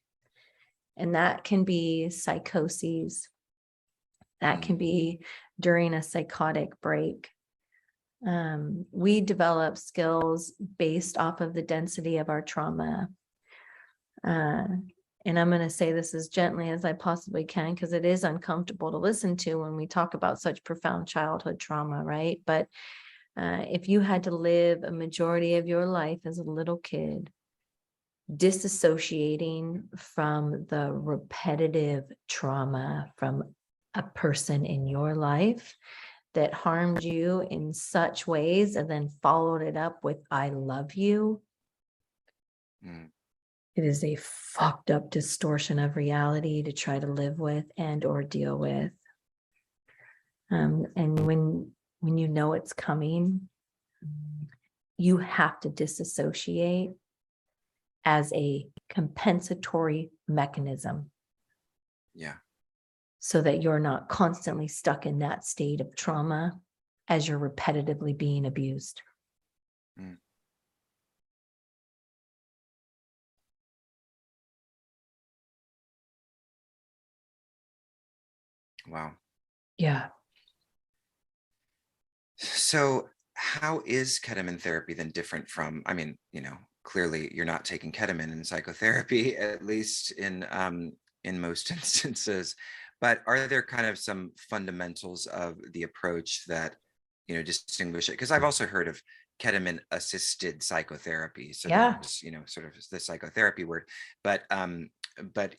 [SPEAKER 2] And that can be psychoses. That can be during a psychotic break. We develop skills based off of the density of our trauma. And I'm going to say this as gently as I possibly can, because it is uncomfortable to listen to when we talk about such profound childhood trauma, right? But if you had to live a majority of your life as a little kid, disassociating from the repetitive trauma from a person in your life that harmed you in such ways and then followed it up with, I love you. It is a fucked up distortion of reality to try to live with and or deal with. And when you know it's coming, you have to disassociate as a compensatory mechanism.
[SPEAKER 1] Yeah.
[SPEAKER 2] So that you're not constantly stuck in that state of trauma as you're repetitively being abused.
[SPEAKER 1] Wow.
[SPEAKER 2] Yeah.
[SPEAKER 1] So how is ketamine therapy then different from, I mean, clearly you're not taking ketamine in psychotherapy, at least in most instances, but are there kind of some fundamentals of the approach that, distinguish it? Because I've also heard of ketamine assisted psychotherapy. So there's, sort of the psychotherapy word, but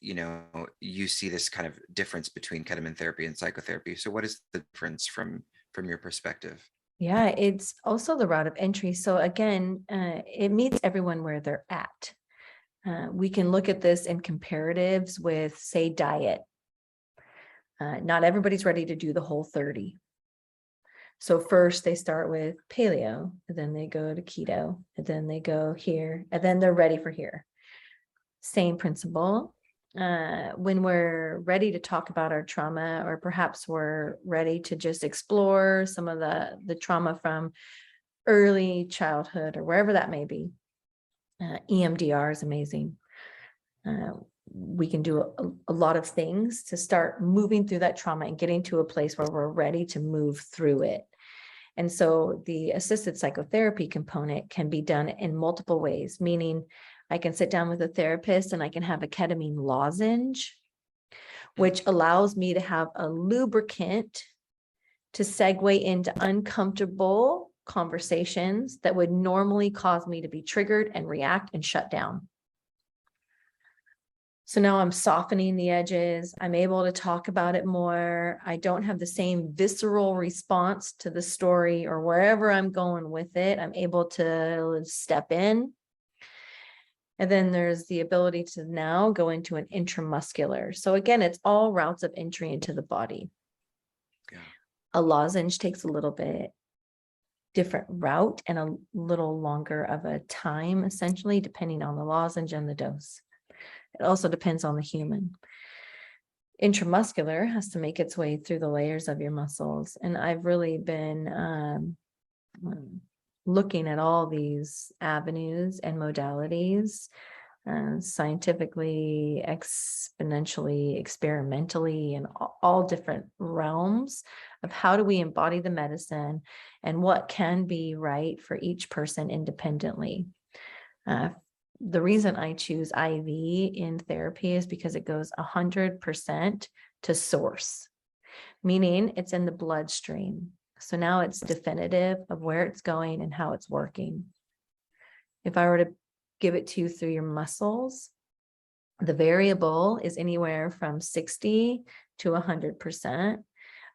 [SPEAKER 1] you see this kind of difference between ketamine therapy and psychotherapy. So what is the difference from your perspective?
[SPEAKER 2] Yeah, it's also the route of entry. So again, it meets everyone where they're at. We can look at this in comparatives with, say, diet. Not everybody's ready to do the whole 30. So first they start with paleo, and then they go to keto, and then they go here, and then they're ready for here. Same principle. When we're ready to talk about our trauma, or perhaps we're ready to just explore some of the trauma from early childhood or wherever that may be, EMDR is amazing. We can do a lot of things to start moving through that trauma and getting to a place where we're ready to move through it. And so the assisted psychotherapy component can be done in multiple ways, meaning I can sit down with a therapist and I can have a ketamine lozenge, which allows me to have a lubricant to segue into uncomfortable conversations that would normally cause me to be triggered and react and shut down. So now I'm softening the edges. I'm able to talk about it more. I don't have the same visceral response to the story or wherever I'm going with it. I'm able to step in. And then there's the ability to now go into an intramuscular. So again, it's all routes of entry into the body.
[SPEAKER 1] Yeah.
[SPEAKER 2] A lozenge takes a little bit different route and a little longer of a time, essentially, depending on the lozenge and the dose. It also depends on the human. Intramuscular has to make its way through the layers of your muscles. And I've really been looking at all these avenues and modalities, scientifically, exponentially, experimentally, in all different realms of how do we embody the medicine and what can be right for each person independently. The reason I choose IV in therapy is because it goes 100% to source, meaning it's in the bloodstream. So now it's definitive of where it's going and how it's working. If I were to give it to you through your muscles, the variable is anywhere from 60 to 100%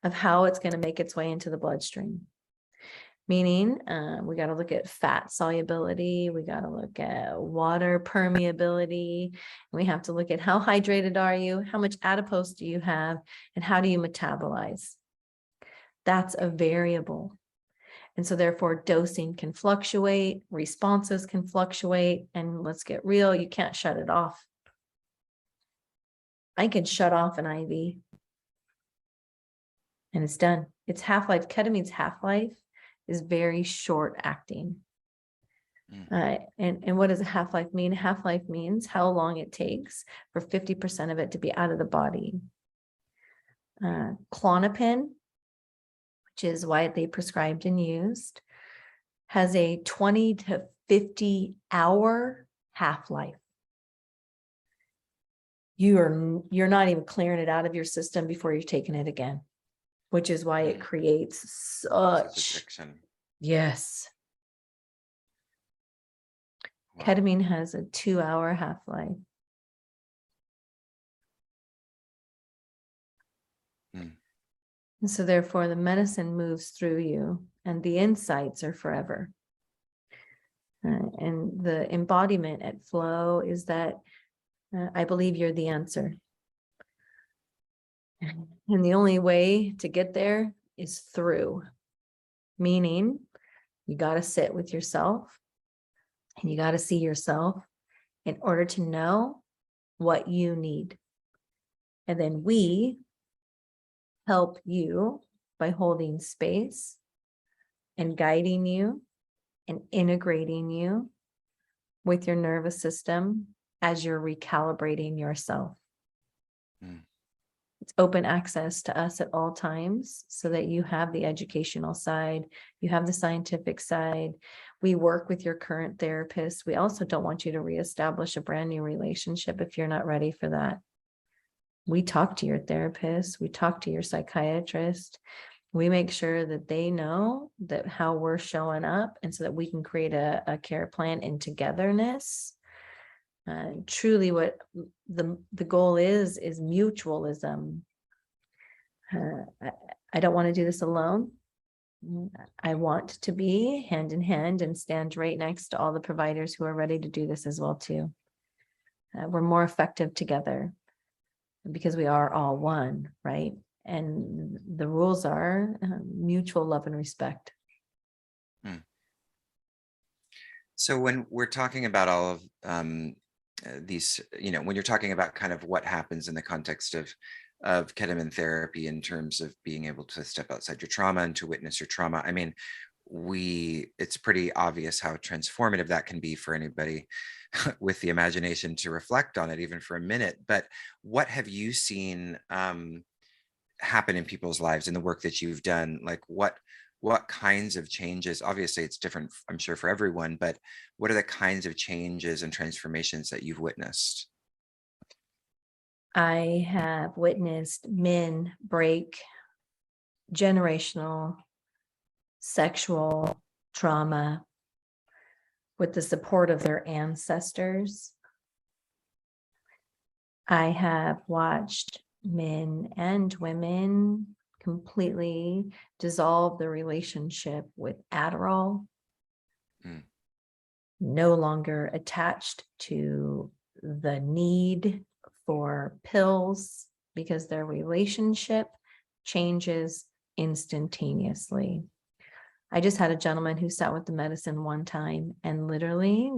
[SPEAKER 2] of how it's going to make its way into the bloodstream. Meaning we got to look at fat solubility, we got to look at water permeability, and we have to look at how hydrated are you, how much adipose do you have, and how do you metabolize. That's a variable. And so therefore dosing can fluctuate, responses can fluctuate, and let's get real, you can't shut it off. I can shut off an IV and it's done. Its half-life, ketamine's half-life is very short acting. And what does a half-life mean? Half-life means how long it takes for 50% of it to be out of the body. Klonopin, which is widely prescribed and used, has a 20 to 50 hour half-life. You're not even clearing it out of your system before you're taking it again, which is why it creates such
[SPEAKER 1] addiction.
[SPEAKER 2] Yes.
[SPEAKER 1] Wow.
[SPEAKER 2] Ketamine has a 2-hour half-life. And so therefore the medicine moves through you and the insights are forever. And the embodiment at flow is that I believe you're the answer. And the only way to get there is through, meaning you got to sit with yourself and you got to see yourself in order to know what you need. And then we help you by holding space and guiding you and integrating you with your nervous system as you're recalibrating yourself. It's open access to us at all times so that you have the educational side, you have the scientific side. We work with your current therapist. We also don't want you to reestablish a brand new relationship if you're not ready for that. We talk to your therapist, we talk to your psychiatrist. We make sure that they know that how we're showing up, and so that we can create a care plan in togetherness. Truly what the goal is mutualism. I don't want to do this alone. I want to be hand in hand and stand right next to all the providers who are ready to do this as well too. We're more effective together because we are all one, right? And the rules are mutual love and respect.
[SPEAKER 1] So when we're talking about all of these, when you're talking about kind of what happens in the context of ketamine therapy in terms of being able to step outside your trauma and to witness your trauma, I mean, it's pretty obvious how transformative that can be for anybody with the imagination to reflect on it, even for a minute. But what have you seen happen in people's lives in the work that you've done? Like what kinds of changes? Obviously it's different, I'm sure, for everyone, but what are the kinds of changes and transformations that you've witnessed?
[SPEAKER 2] I have witnessed men break generational sexual trauma with the support of their ancestors. I have watched men and women completely dissolve the relationship with Adderall, no longer attached to the need for pills because their relationship changes instantaneously. I just had a gentleman who sat with the medicine one time and literally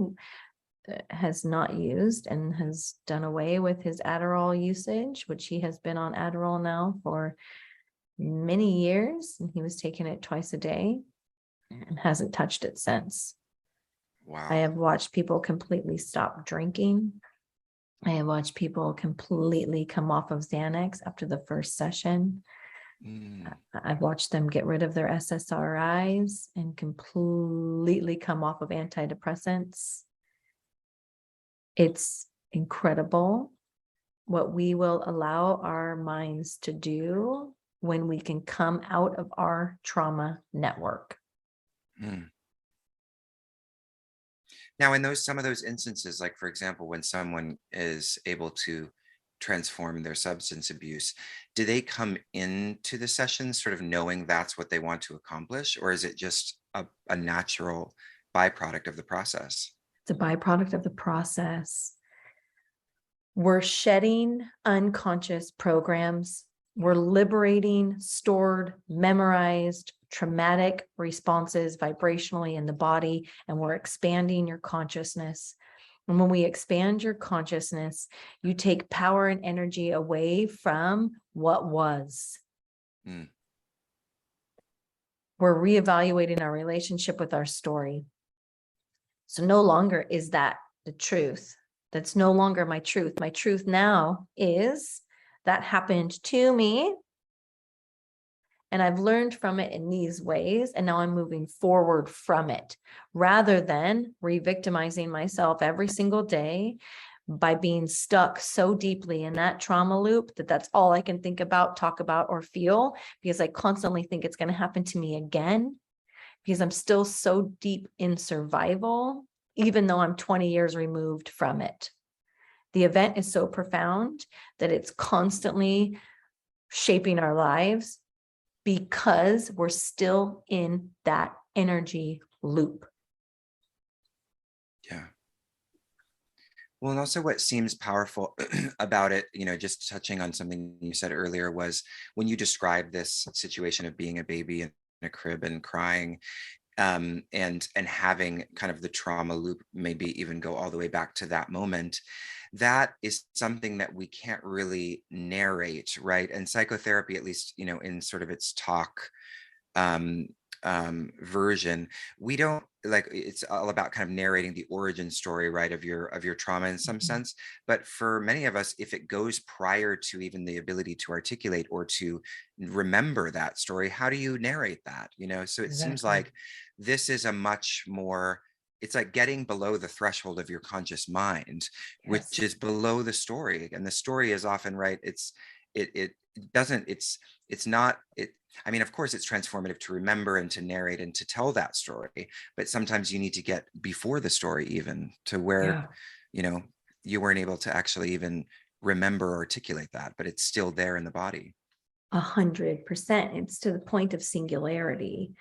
[SPEAKER 2] has not used and has done away with his Adderall usage, which he has been on Adderall now for many years, and he was taking it twice a day and hasn't touched it since.
[SPEAKER 1] Wow.
[SPEAKER 2] I have watched people completely stop drinking. I have watched people completely come off of Xanax after the first session. I've watched them get rid of their SSRIs and completely come off of antidepressants. It's incredible what we will allow our minds to do when we can come out of our trauma network.
[SPEAKER 1] Now, in some of those instances, like for example, when someone is able to transform their substance abuse, do they come into the sessions sort of knowing that's what they want to accomplish, or is it just a natural byproduct of the process?
[SPEAKER 2] It's a byproduct of the process. We're shedding unconscious programs We're liberating stored, memorized, traumatic responses vibrationally in the body, and we're expanding your consciousness. And when we expand your consciousness, you take power and energy away from what was.
[SPEAKER 1] Mm.
[SPEAKER 2] We're reevaluating our relationship with our story. So no longer is that the truth. That's no longer my truth. My truth now is that happened to me, and I've learned from it in these ways, and now I'm moving forward from it, rather than re-victimizing myself every single day by being stuck so deeply in that trauma loop that that's all I can think about, talk about, or feel, because I constantly think it's going to happen to me again, because I'm still so deep in survival, even though I'm 20 years removed from it. The event is so profound that it's constantly shaping our lives because we're still in that energy loop.
[SPEAKER 1] Yeah. Well, and also what seems powerful about it, just touching on something you said earlier, was when you described this situation of being a baby in a crib and crying, and having kind of the trauma loop, maybe even go all the way back to that moment. That is something that we can't really narrate, right? And psychotherapy, at least, in sort of its talk um, version, we don't like, it's all about kind of narrating the origin story, right, of your trauma in some sense. But for many of us, if it goes prior to even the ability to articulate or to remember that story, how do you narrate that? So it seems
[SPEAKER 2] Exactly.
[SPEAKER 1] like this is a much more, it's like getting below the threshold of your conscious mind, which
[SPEAKER 2] Yes.
[SPEAKER 1] is below the story. And the story is often, right, it doesn't, it's not it. I mean, of course, it's transformative to remember and to narrate and to tell that story, but sometimes you need to get before the story, even to where,
[SPEAKER 2] Yeah.
[SPEAKER 1] you know, you weren't able to actually even remember or articulate that, but it's still there in the body.
[SPEAKER 2] 100%. It's to the point of singularity.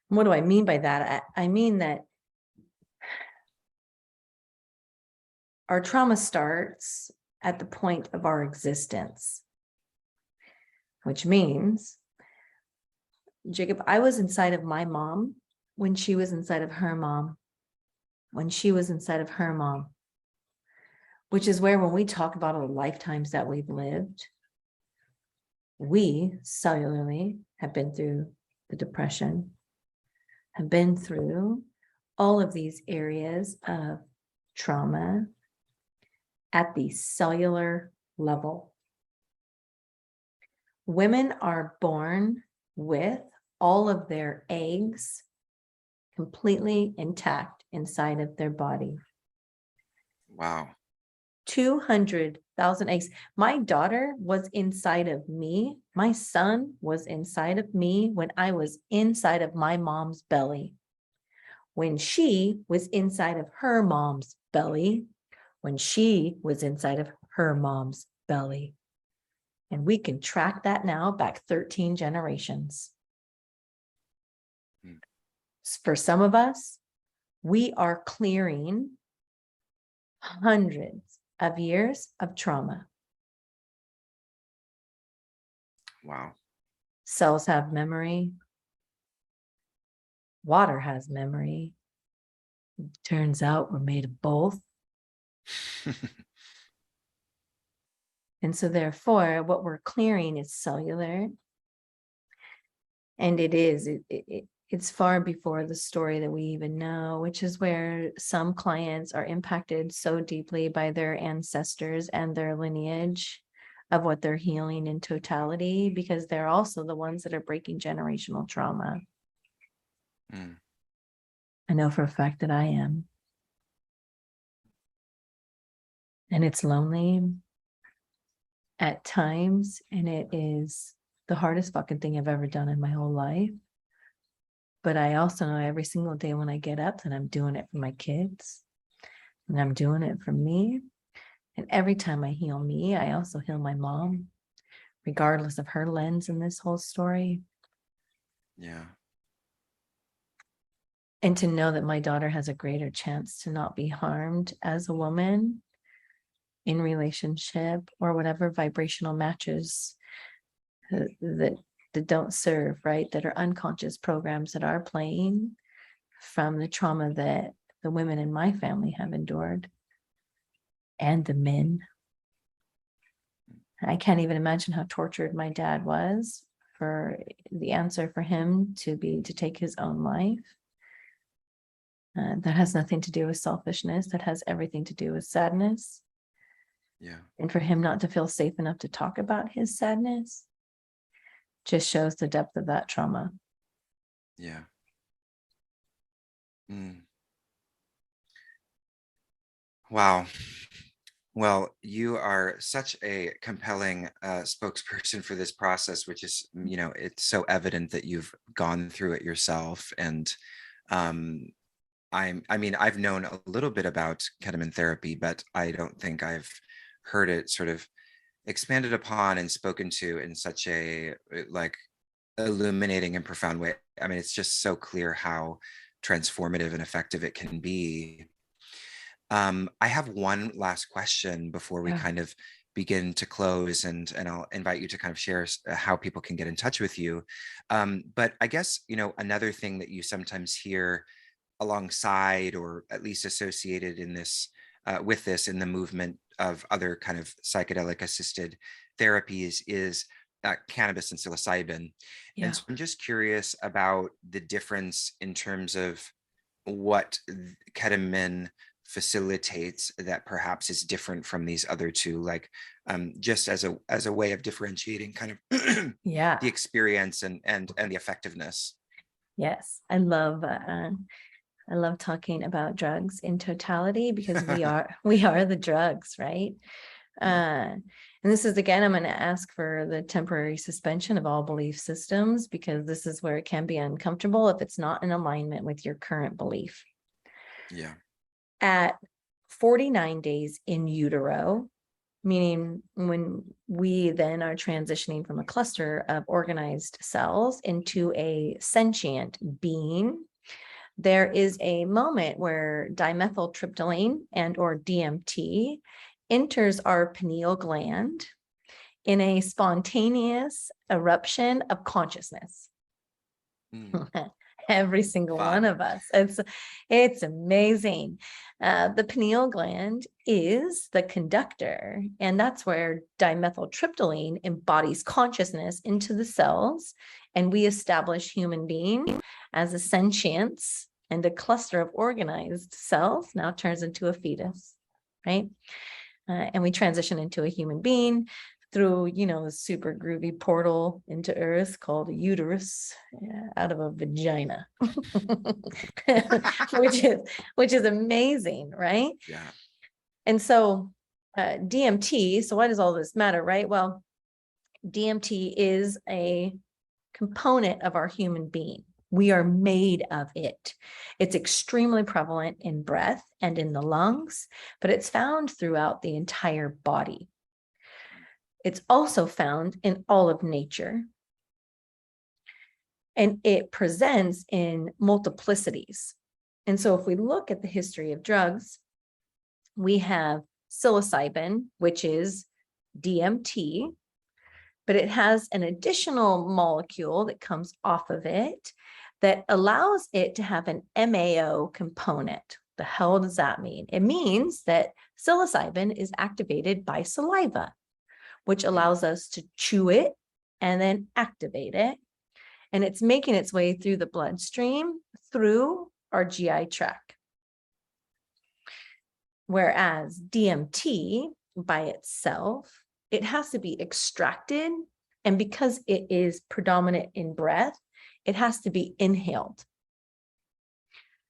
[SPEAKER 2] What do I mean by that? I mean that our trauma starts at the point of our existence, which means, Jacob, I was inside of my mom when she was inside of her mom, when she was inside of her mom, which is where, when we talk about all the lifetimes that we've lived, we cellularly have been through the depression, have been through all of these areas of trauma at the cellular level. Women are born with all of their eggs completely intact inside of their body.
[SPEAKER 1] Wow.
[SPEAKER 2] 200,000 eggs. My daughter was inside of me. My son was inside of me when I was inside of my mom's belly. When she was inside of her mom's belly. When she was inside of her mom's belly. And we can track that now back 13 generations.
[SPEAKER 1] Mm.
[SPEAKER 2] For some of us, we are clearing hundreds of years of trauma.
[SPEAKER 1] Wow.
[SPEAKER 2] Cells have memory. Water has memory. Turns out we're made of both. And so therefore, what we're clearing is cellular. And it's far before the story that we even know, which is where some clients are impacted so deeply by their ancestors and their lineage of what they're healing in totality, because they're also the ones that are breaking generational trauma.
[SPEAKER 1] Mm.
[SPEAKER 2] I know for a fact that I am. And it's lonely at times, and it is the hardest fucking thing I've ever done in my whole life. But I also know every single day when I get up that I'm doing it for my kids, and I'm doing it for me. And every time I heal me, I also heal my mom, regardless of her lens in this whole story.
[SPEAKER 1] Yeah.
[SPEAKER 2] And to know that my daughter has a greater chance to not be harmed as a woman in relationship or whatever vibrational matches that don't serve, right? That are unconscious programs that are playing from the trauma that the women in my family have endured, and the men. I can't even imagine how tortured my dad was for the answer for him to take his own life. That has nothing to do with selfishness. That has everything to do with sadness.
[SPEAKER 1] Yeah.
[SPEAKER 2] And for him not to feel safe enough to talk about his sadness just shows the depth of that trauma.
[SPEAKER 1] Yeah. Mm. Wow. Well, you are such a compelling spokesperson for this process, which is, it's so evident that you've gone through it yourself. And um, I've known a little bit about ketamine therapy, but I don't think I've heard it sort of expanded upon and spoken to in such a like illuminating and profound way. I mean, it's just so clear how transformative and effective it can be. I have one last question before we
[SPEAKER 2] Yeah.
[SPEAKER 1] kind of begin to close, and I'll invite you to kind of share how people can get in touch with you. But I guess, another thing that you sometimes hear alongside, or at least associated in this with this in the movement of other kind of psychedelic assisted therapies, is cannabis and psilocybin.
[SPEAKER 2] Yeah.
[SPEAKER 1] And so I'm just curious about the difference in terms of what ketamine facilitates that perhaps is different from these other two, like just as a way of differentiating kind of
[SPEAKER 2] Yeah.
[SPEAKER 1] the experience and the effectiveness.
[SPEAKER 2] Yes. I love talking about drugs in totality, because we are the drugs, right?
[SPEAKER 1] Yeah.
[SPEAKER 2] And this is, again, I'm going to ask for the temporary suspension of all belief systems, because this is where it can be uncomfortable if it's not in alignment with your current belief.
[SPEAKER 1] Yeah.
[SPEAKER 2] At 49 days in utero, meaning when we then are transitioning from a cluster of organized cells into a sentient being, there is a moment where dimethyltryptamine and or DMT enters our pineal gland in a spontaneous eruption of consciousness.
[SPEAKER 1] Mm.
[SPEAKER 2] Every single one
[SPEAKER 1] Fun.
[SPEAKER 2] of us. It's amazing. The pineal gland is the conductor, and that's where dimethyltryptamine embodies consciousness into the cells, and we establish human being as a sentience, and a cluster of organized cells now turns into a fetus, right? And we transition into a human being through, a super groovy portal into earth called a uterus, out of a vagina, which is amazing, right?
[SPEAKER 1] Yeah.
[SPEAKER 2] And so DMT, so why does all this matter, right? Well, DMT is a component of our human being. We are made of it. It's extremely prevalent in breath and in the lungs, but it's found throughout the entire body. It's also found in all of nature. And it presents in multiplicities. And so if we look at the history of drugs, we have psilocybin, which is DMT, but it has an additional molecule that comes off of it that allows it to have an MAO component. The hell does that mean? It means that psilocybin is activated by saliva, which allows us to chew it and then activate it. And it's making its way through the bloodstream through our GI tract. Whereas DMT by itself, it has to be extracted. And because it is predominant in breath, it has to be inhaled.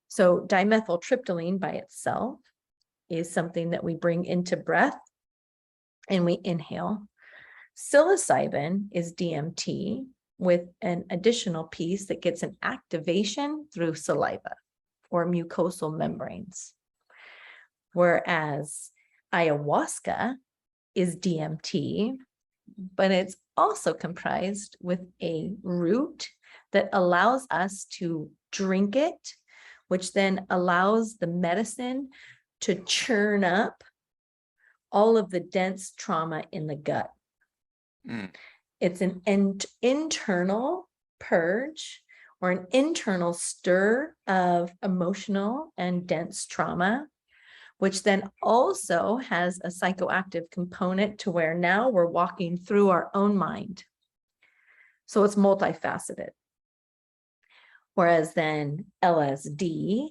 [SPEAKER 2] So dimethyltryptamine by itself is something that we bring into breath and we inhale. Psilocybin is DMT with an additional piece that gets an activation through saliva or mucosal membranes. Whereas ayahuasca is DMT, but it's also comprised with a root that allows us to drink it, which then allows the medicine to churn up all of the dense trauma in the gut.
[SPEAKER 1] Mm.
[SPEAKER 2] It's an internal purge or an internal stir of emotional and dense trauma, which then also has a psychoactive component to where now we're walking through our own mind. So it's multifaceted. Whereas then LSD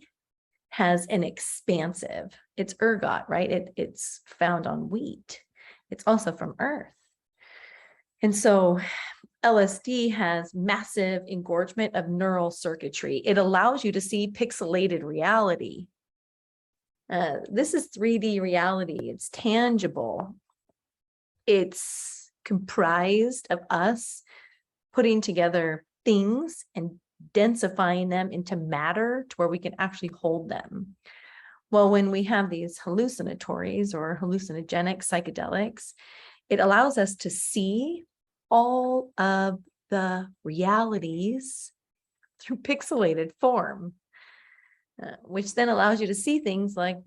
[SPEAKER 2] has an expansive, it's ergot, right? It's found on wheat. It's also from earth. And so LSD has massive engorgement of neural circuitry. It allows you to see pixelated reality. This is 3D reality. It's tangible. It's comprised of us putting together things and densifying them into matter to where we can actually hold them. Well, when we have these hallucinatories or hallucinogenic psychedelics, it allows us to see all of the realities through pixelated form, which then allows you to see things like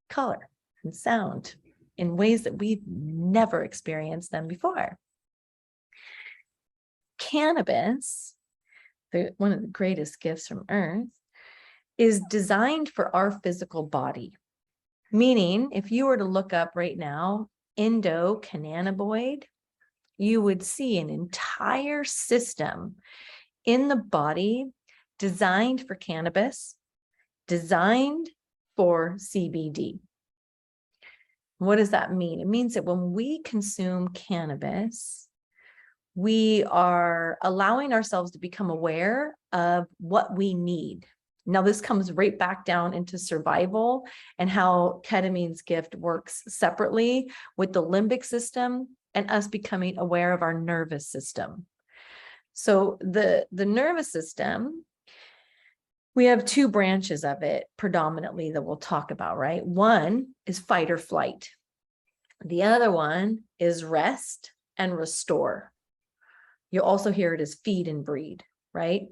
[SPEAKER 2] color and sound in ways that we've never experienced them before. Cannabis, one of the greatest gifts from earth, is designed for our physical body. Meaning, if you were to look up right now, endocannabinoid, you would see an entire system in the body designed for cannabis, designed for CBD. What does that mean? It means that when we consume cannabis, we are allowing ourselves to become aware of what we need. Now, this comes right back down into survival and how ketamine's gift works separately with the limbic system and us becoming aware of our nervous system. So the nervous system, we have two branches of it predominantly that we'll talk about, right? One is fight or flight. The other one is rest and restore. You'll also hear it as feed and breed, right?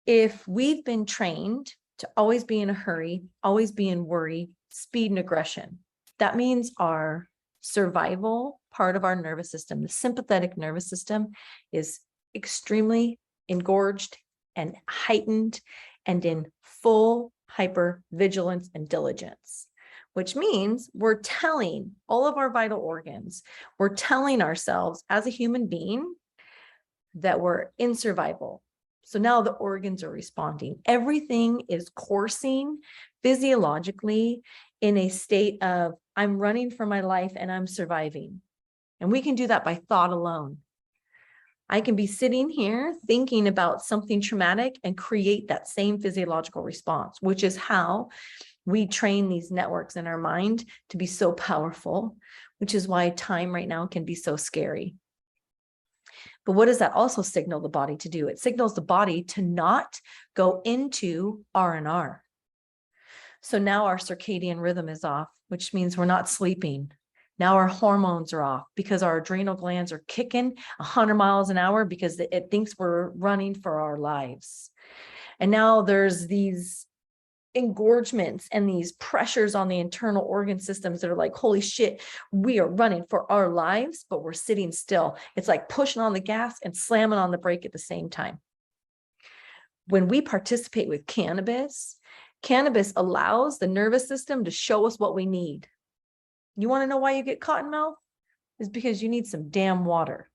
[SPEAKER 2] If we've been trained to always be in a hurry, always be in worry, speed and aggression, that means our survival part of our nervous system, the sympathetic nervous system, is extremely engorged and heightened and in full hyper vigilance and diligence, which means we're telling all of our vital organs, we're telling ourselves as a human being that we're in survival. So now the organs are responding. Everything is coursing physiologically in a state of, I'm running for my life and I'm surviving. And we can do that by thought alone. I can be sitting here thinking about something traumatic and create that same physiological response, which is how we train these networks in our mind to be so powerful, which is why time right now can be so scary. But what does that also signal the body to do? It signals the body to not go into R&R. So now our circadian rhythm is off, which means we're not sleeping. Now our hormones are off because our adrenal glands are kicking 100 miles an hour because it thinks we're running for our lives. And now there's these engorgements and these pressures on the internal organ systems that are like, holy shit, we are running for our lives, but we're sitting still. It's like pushing on the gas and slamming on the brake at the same time. When we participate with cannabis, cannabis allows the nervous system to show us what we need. You want to know why you get cotton mouth? It's because you need some damn water.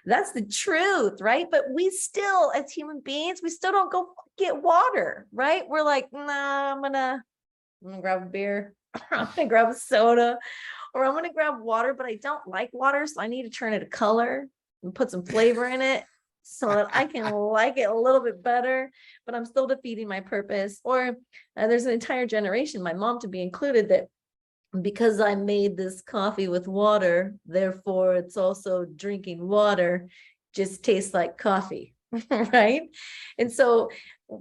[SPEAKER 2] That's the truth, right? But we still, as human beings, we still don't go get water, right? We're like, nah, I'm gonna grab a beer, I'm gonna grab a soda, or I'm gonna grab water, but I don't like water, so I need to turn it a color and put some flavor in it so that I can like it a little bit better, but I'm still defeating my purpose. Or there's an entire generation, my mom to be included, that because I made this coffee with water, therefore it's also drinking water, just tastes like coffee, right? And so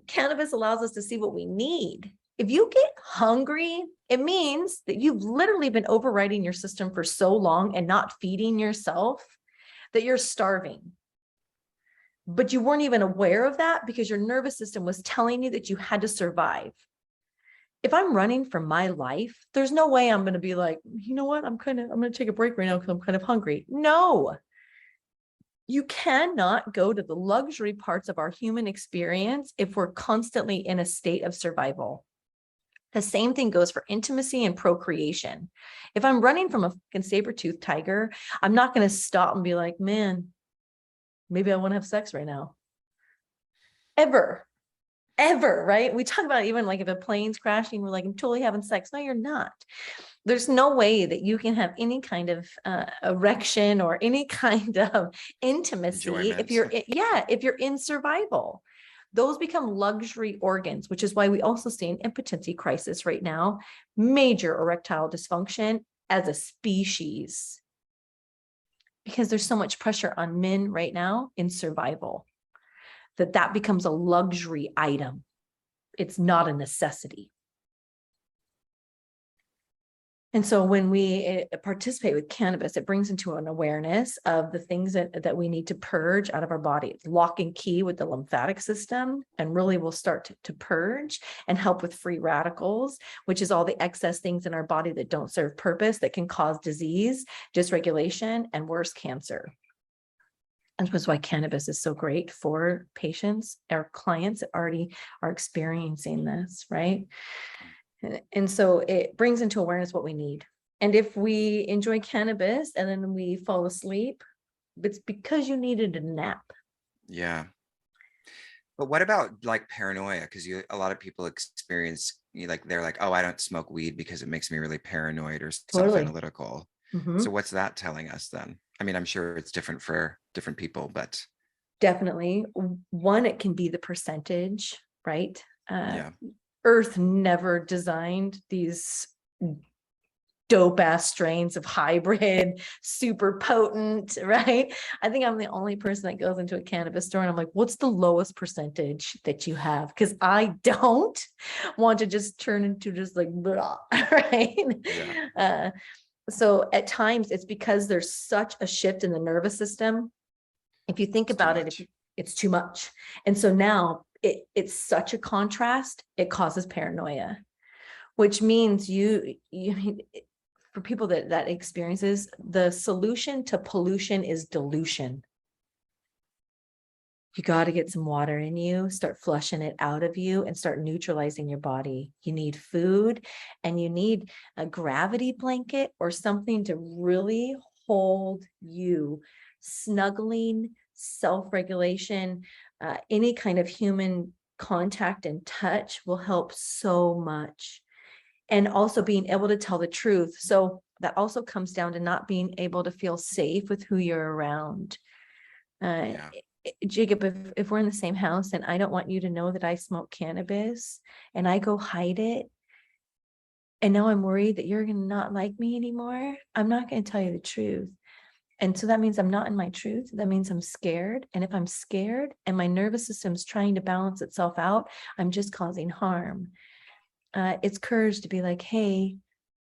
[SPEAKER 2] cannabis allows us to see what we need. If you get hungry, it means that you've literally been overriding your system for so long and not feeding yourself that you're starving. But you weren't even aware of that because your nervous system was telling you that you had to survive. If I'm running for my life, there's no way I'm going to be like, you know what? I'm going to take a break right now because I'm kind of hungry. No, you cannot go to the luxury parts of our human experience if we're constantly in a state of survival. The same thing goes for intimacy and procreation. If I'm running from a fucking saber-toothed tiger, I'm not going to stop and be like, man, maybe I want to have sex right now. Ever, right? We talk about even like if a plane's crashing, we're like, I'm totally having sex. No, you're not. There's no way that you can have any kind of erection or any kind of intimacy if you're in survival. Those become luxury organs, which is why we also see an impotency crisis right now, major erectile dysfunction as a species, because there's so much pressure on men right now in survival that becomes a luxury item. It's not a necessity. And so when we participate with cannabis, it brings into an awareness of the things that we need to purge out of our body. It's lock and key with the lymphatic system, and really will start to purge and help with free radicals, which is all the excess things in our body that don't serve purpose, that can cause disease, dysregulation, and worse, cancer. And that's why cannabis is so great for patients. Our clients already are experiencing this, right? And so it brings into awareness what we need. And if we enjoy cannabis and then we fall asleep, it's because you needed a nap.
[SPEAKER 1] Yeah. But what about like paranoia? Because a lot of people experience, they're like, oh, I don't smoke weed because it makes me really paranoid or self-analytical.
[SPEAKER 2] Mm-hmm.
[SPEAKER 1] So what's that telling us then? I mean, I'm sure it's different for different people, but.
[SPEAKER 2] Definitely. One, it can be the percentage, right?
[SPEAKER 1] Yeah.
[SPEAKER 2] Earth never designed these dope ass strains of hybrid, super potent, right? I think I'm the only person that goes into a cannabis store and I'm like, what's the lowest percentage that you have? Because I don't want to just turn into just like, blah, right?
[SPEAKER 1] Yeah.
[SPEAKER 2] So at times it's because there's such a shift in the nervous system. If you think about it, it's too much. And so now it's such a contrast, it causes paranoia, which means for people that experiences, the solution to pollution is dilution. You got to get some water in you, start flushing it out of you, and start neutralizing your body. You need food, and you need a gravity blanket or something to really hold you, snuggling, self-regulation, any kind of human contact and touch will help so much. And also being able to tell the truth. So that also comes down to not being able to feel safe with who you're around. Jacob, if we're in the same house and I don't want you to know that I smoke cannabis and I go hide it, and now I'm worried that you're going to not like me anymore, I'm not going to tell you the truth. And so that means I'm not in my truth. That means I'm scared. And if I'm scared and my nervous system's trying to balance itself out, I'm just causing harm. It's courage to be like, hey,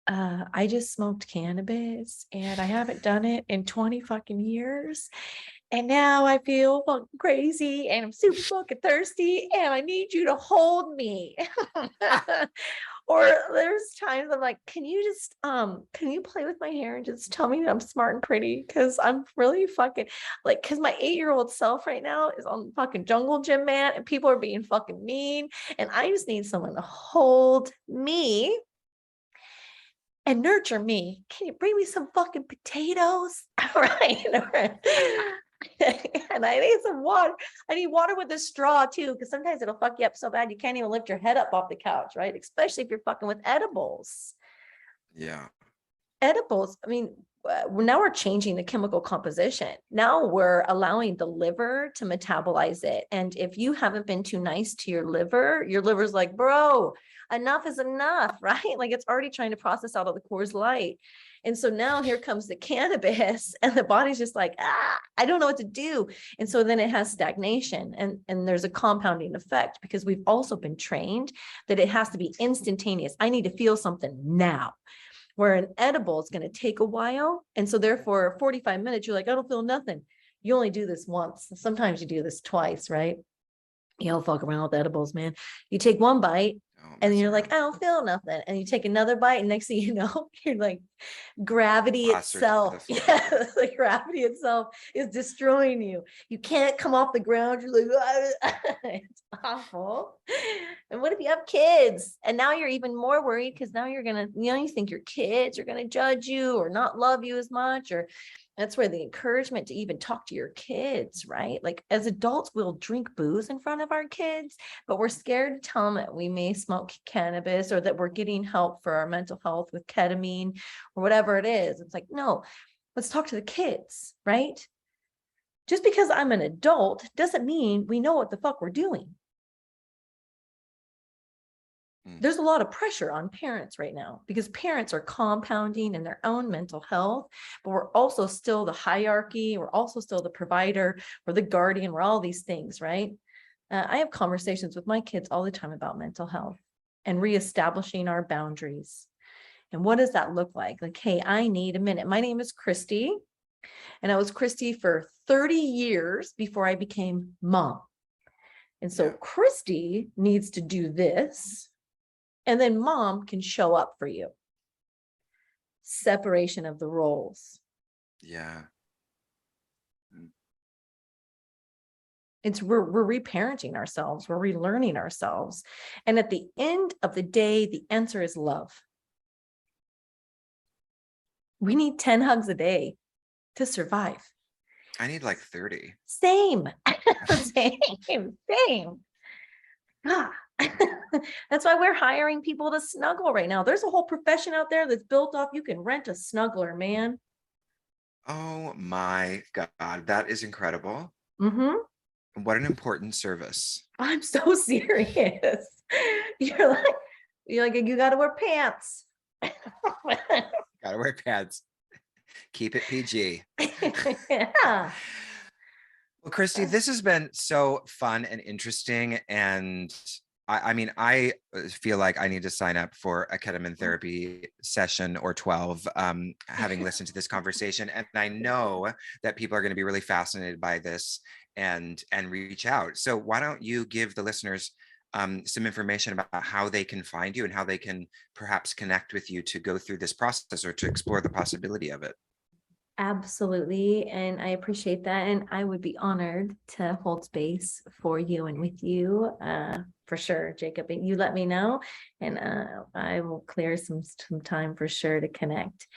[SPEAKER 2] I just smoked cannabis and I haven't done it in 20 fucking years. And now I feel fucking crazy and I'm super fucking thirsty and I need you to hold me. Or there's times I'm like, can you play with my hair and just tell me that I'm smart and pretty? Cause I'm really fucking like, cause my 8-year-old self right now is on fucking jungle gym, man. And people are being fucking mean. And I just need someone to hold me and nurture me. Can you bring me some fucking potatoes? Right. And I need some water. I need water with a straw too, because sometimes it'll fuck you up so bad you can't even lift your head up off the couch, right? Especially if you're fucking with edibles.
[SPEAKER 1] Yeah.
[SPEAKER 2] Edibles, I mean, now we're changing the chemical composition. Now we're allowing the liver to metabolize it. And if you haven't been too nice to your liver's like, bro, enough is enough, right? Like it's already trying to process out of the Coors Light. And so now here comes the cannabis and the body's just like, I don't know what to do. And so then it has stagnation and there's a compounding effect because we've also been trained that it has to be instantaneous. I need to feel something now. Where an edible is going to take a while. And so therefore 45 minutes, you're like, I don't feel nothing. You only do this once. Sometimes you do this twice, right? You don't fuck around with edibles, man. You take one bite
[SPEAKER 1] Oh,
[SPEAKER 2] And you're
[SPEAKER 1] messing
[SPEAKER 2] like,
[SPEAKER 1] around.
[SPEAKER 2] I don't feel nothing. And you take another bite, and next thing you know, you're like, gravity
[SPEAKER 1] Plastered to
[SPEAKER 2] itself.
[SPEAKER 1] the floor.
[SPEAKER 2] Yeah, the gravity itself is destroying you. You can't come off the ground. You're like, it's awful. And what if you have kids? And now you're even more worried because now you're gonna, you think your kids are gonna judge you or not love you as much, or that's where the encouragement to even talk to your kids, right? Like as adults, we'll drink booze in front of our kids, but we're scared to tell them that we may smoke cannabis or that we're getting help for our mental health with ketamine or whatever it is. It's like, no, let's talk to the kids, right? Just because I'm an adult doesn't mean we know what the fuck we're doing. There's a lot of pressure on parents right now because parents are compounding in their own mental health, but we're also still the hierarchy. We're also still the provider. We're the guardian. We're all these things, right? I have conversations with my kids all the time about mental health and reestablishing our boundaries. And what does that look like? Like, hey, I need a minute. My name is Christi, and I was Christi for 30 years before I became mom. And so Christi needs to do this, and then mom can show up for you. Separation of the roles.
[SPEAKER 1] Yeah.
[SPEAKER 2] It's we're reparenting ourselves, we're relearning ourselves. And at the end of the day, the answer is love. We need 10 hugs a day to survive.
[SPEAKER 1] I need like 30.
[SPEAKER 2] Same. Same. Ah. That's why we're hiring people to snuggle right now. There's a whole profession out there that's built off. You can rent a snuggler, man.
[SPEAKER 1] Oh my God, that is incredible.
[SPEAKER 2] Mm-hmm.
[SPEAKER 1] What an important service.
[SPEAKER 2] I'm so serious. You're like, you got to wear pants.
[SPEAKER 1] Gotta wear pads. Keep it PG.
[SPEAKER 2] Yeah.
[SPEAKER 1] Well, Christi, this has been so fun and interesting. And I mean, I feel like I need to sign up for a ketamine therapy session or 12, having listened to this conversation. And I know that people are going to be really fascinated by this and reach out. So why don't you give the listeners some information about how they can find you and how they can perhaps connect with you to go through this process or to explore the possibility of it?
[SPEAKER 2] Absolutely. And I appreciate that. And I would be honored to hold space for you and with you, for sure, Jacob. You let me know, and I will clear some time for sure to connect.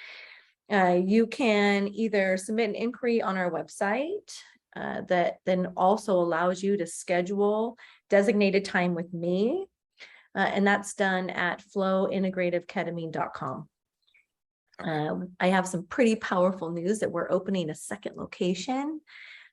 [SPEAKER 2] You can either submit an inquiry on our website that then also allows you to schedule designated time with me. And that's done at flowintegrativeketamine.com. I have some pretty powerful news that we're opening a second location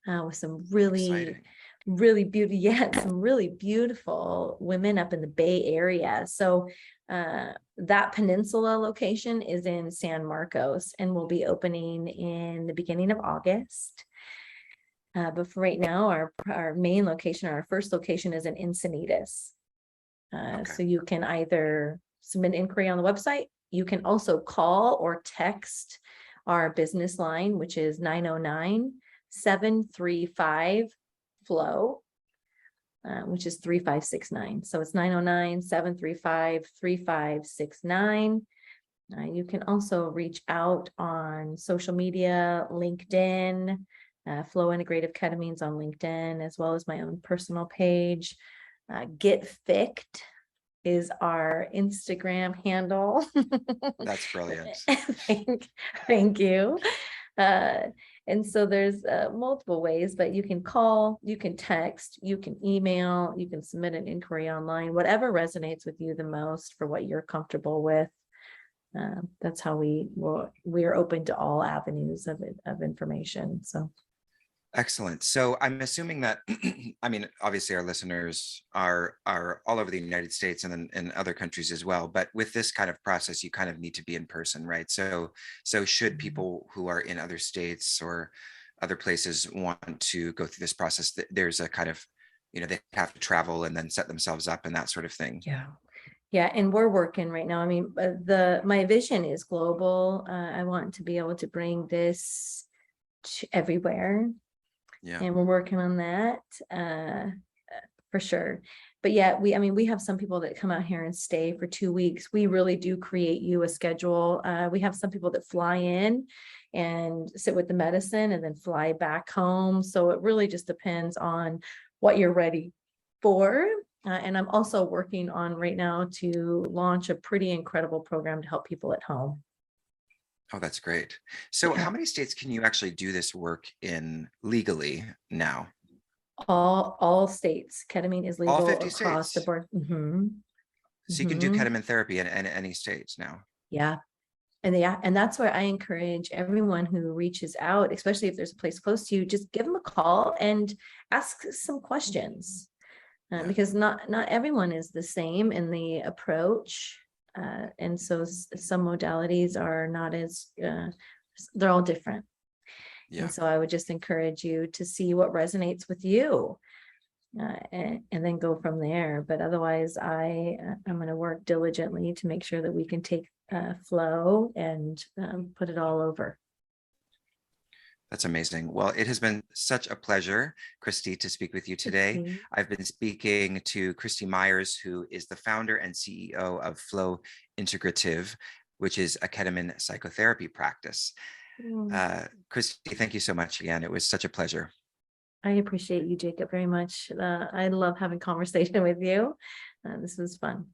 [SPEAKER 2] with some really, really beautiful, some really beautiful women up in the Bay Area. So that peninsula location is in San Marcos and will be opening in the beginning of August. But for right now, our main location, our first location is in Encinitas. So you can either submit an inquiry on the website. You can also call or text our business line, which is 909-735-FLOW, which is 3569. So it's 909-735-3569. You can also reach out on social media, LinkedIn, Flow Integrative Ketamine's on LinkedIn, as well as my own personal page. Get Ficked is our Instagram handle.
[SPEAKER 1] That's brilliant.
[SPEAKER 2] Thank you. And so there's multiple ways, but you can call, you can text, you can email, you can submit an inquiry online, whatever resonates with you the most for what you're comfortable with. That's how we are open to all avenues of information. So.
[SPEAKER 1] Excellent. So I'm assuming that, I mean, obviously our listeners are all over the United States and then in other countries as well. But with this kind of process, you kind of need to be in person, right? So should people who are in other states or other places want to go through this process, there's a kind of, they have to travel and then set themselves up and that sort of thing.
[SPEAKER 2] Yeah. Yeah, and we're working right now. I mean, my vision is global. I want to be able to bring this to everywhere.
[SPEAKER 1] Yeah.
[SPEAKER 2] And we're working on that for sure. But yeah, we have some people that come out here and stay for 2 weeks. We really do create you a schedule. We have some people that fly in and sit with the medicine and then fly back home. So it really just depends on what you're ready for. And I'm also working on right now to launch a pretty incredible program to help people at home.
[SPEAKER 1] Oh, that's great. So
[SPEAKER 2] Yeah.
[SPEAKER 1] how many states can you actually do this work in legally now?
[SPEAKER 2] All states. Ketamine is
[SPEAKER 1] All
[SPEAKER 2] legal
[SPEAKER 1] 50
[SPEAKER 2] across the
[SPEAKER 1] states.
[SPEAKER 2] board.
[SPEAKER 1] So you can do ketamine therapy in any states now.
[SPEAKER 2] Yeah. And that's where I encourage everyone who reaches out, especially if there's a place close to you, just give them a call and ask some questions.
[SPEAKER 1] Yeah.
[SPEAKER 2] Because not everyone is the same in the approach. And so some modalities are not as, they're all different.
[SPEAKER 1] Yeah.
[SPEAKER 2] And so I would just encourage you to see what resonates with you, and then go from there. But otherwise, I'm going to work diligently to make sure that we can take flow and put it all over.
[SPEAKER 1] That's amazing. Well, it has been such a pleasure, Christi, to speak with you today.
[SPEAKER 2] Okay.
[SPEAKER 1] I've been speaking to Christi Myers, who is the founder and CEO of Flow Integrative, which is a ketamine psychotherapy practice. Christi, thank you so much again. It was such a pleasure.
[SPEAKER 2] I appreciate you, Jacob, very much. I love having conversation with you. This was fun.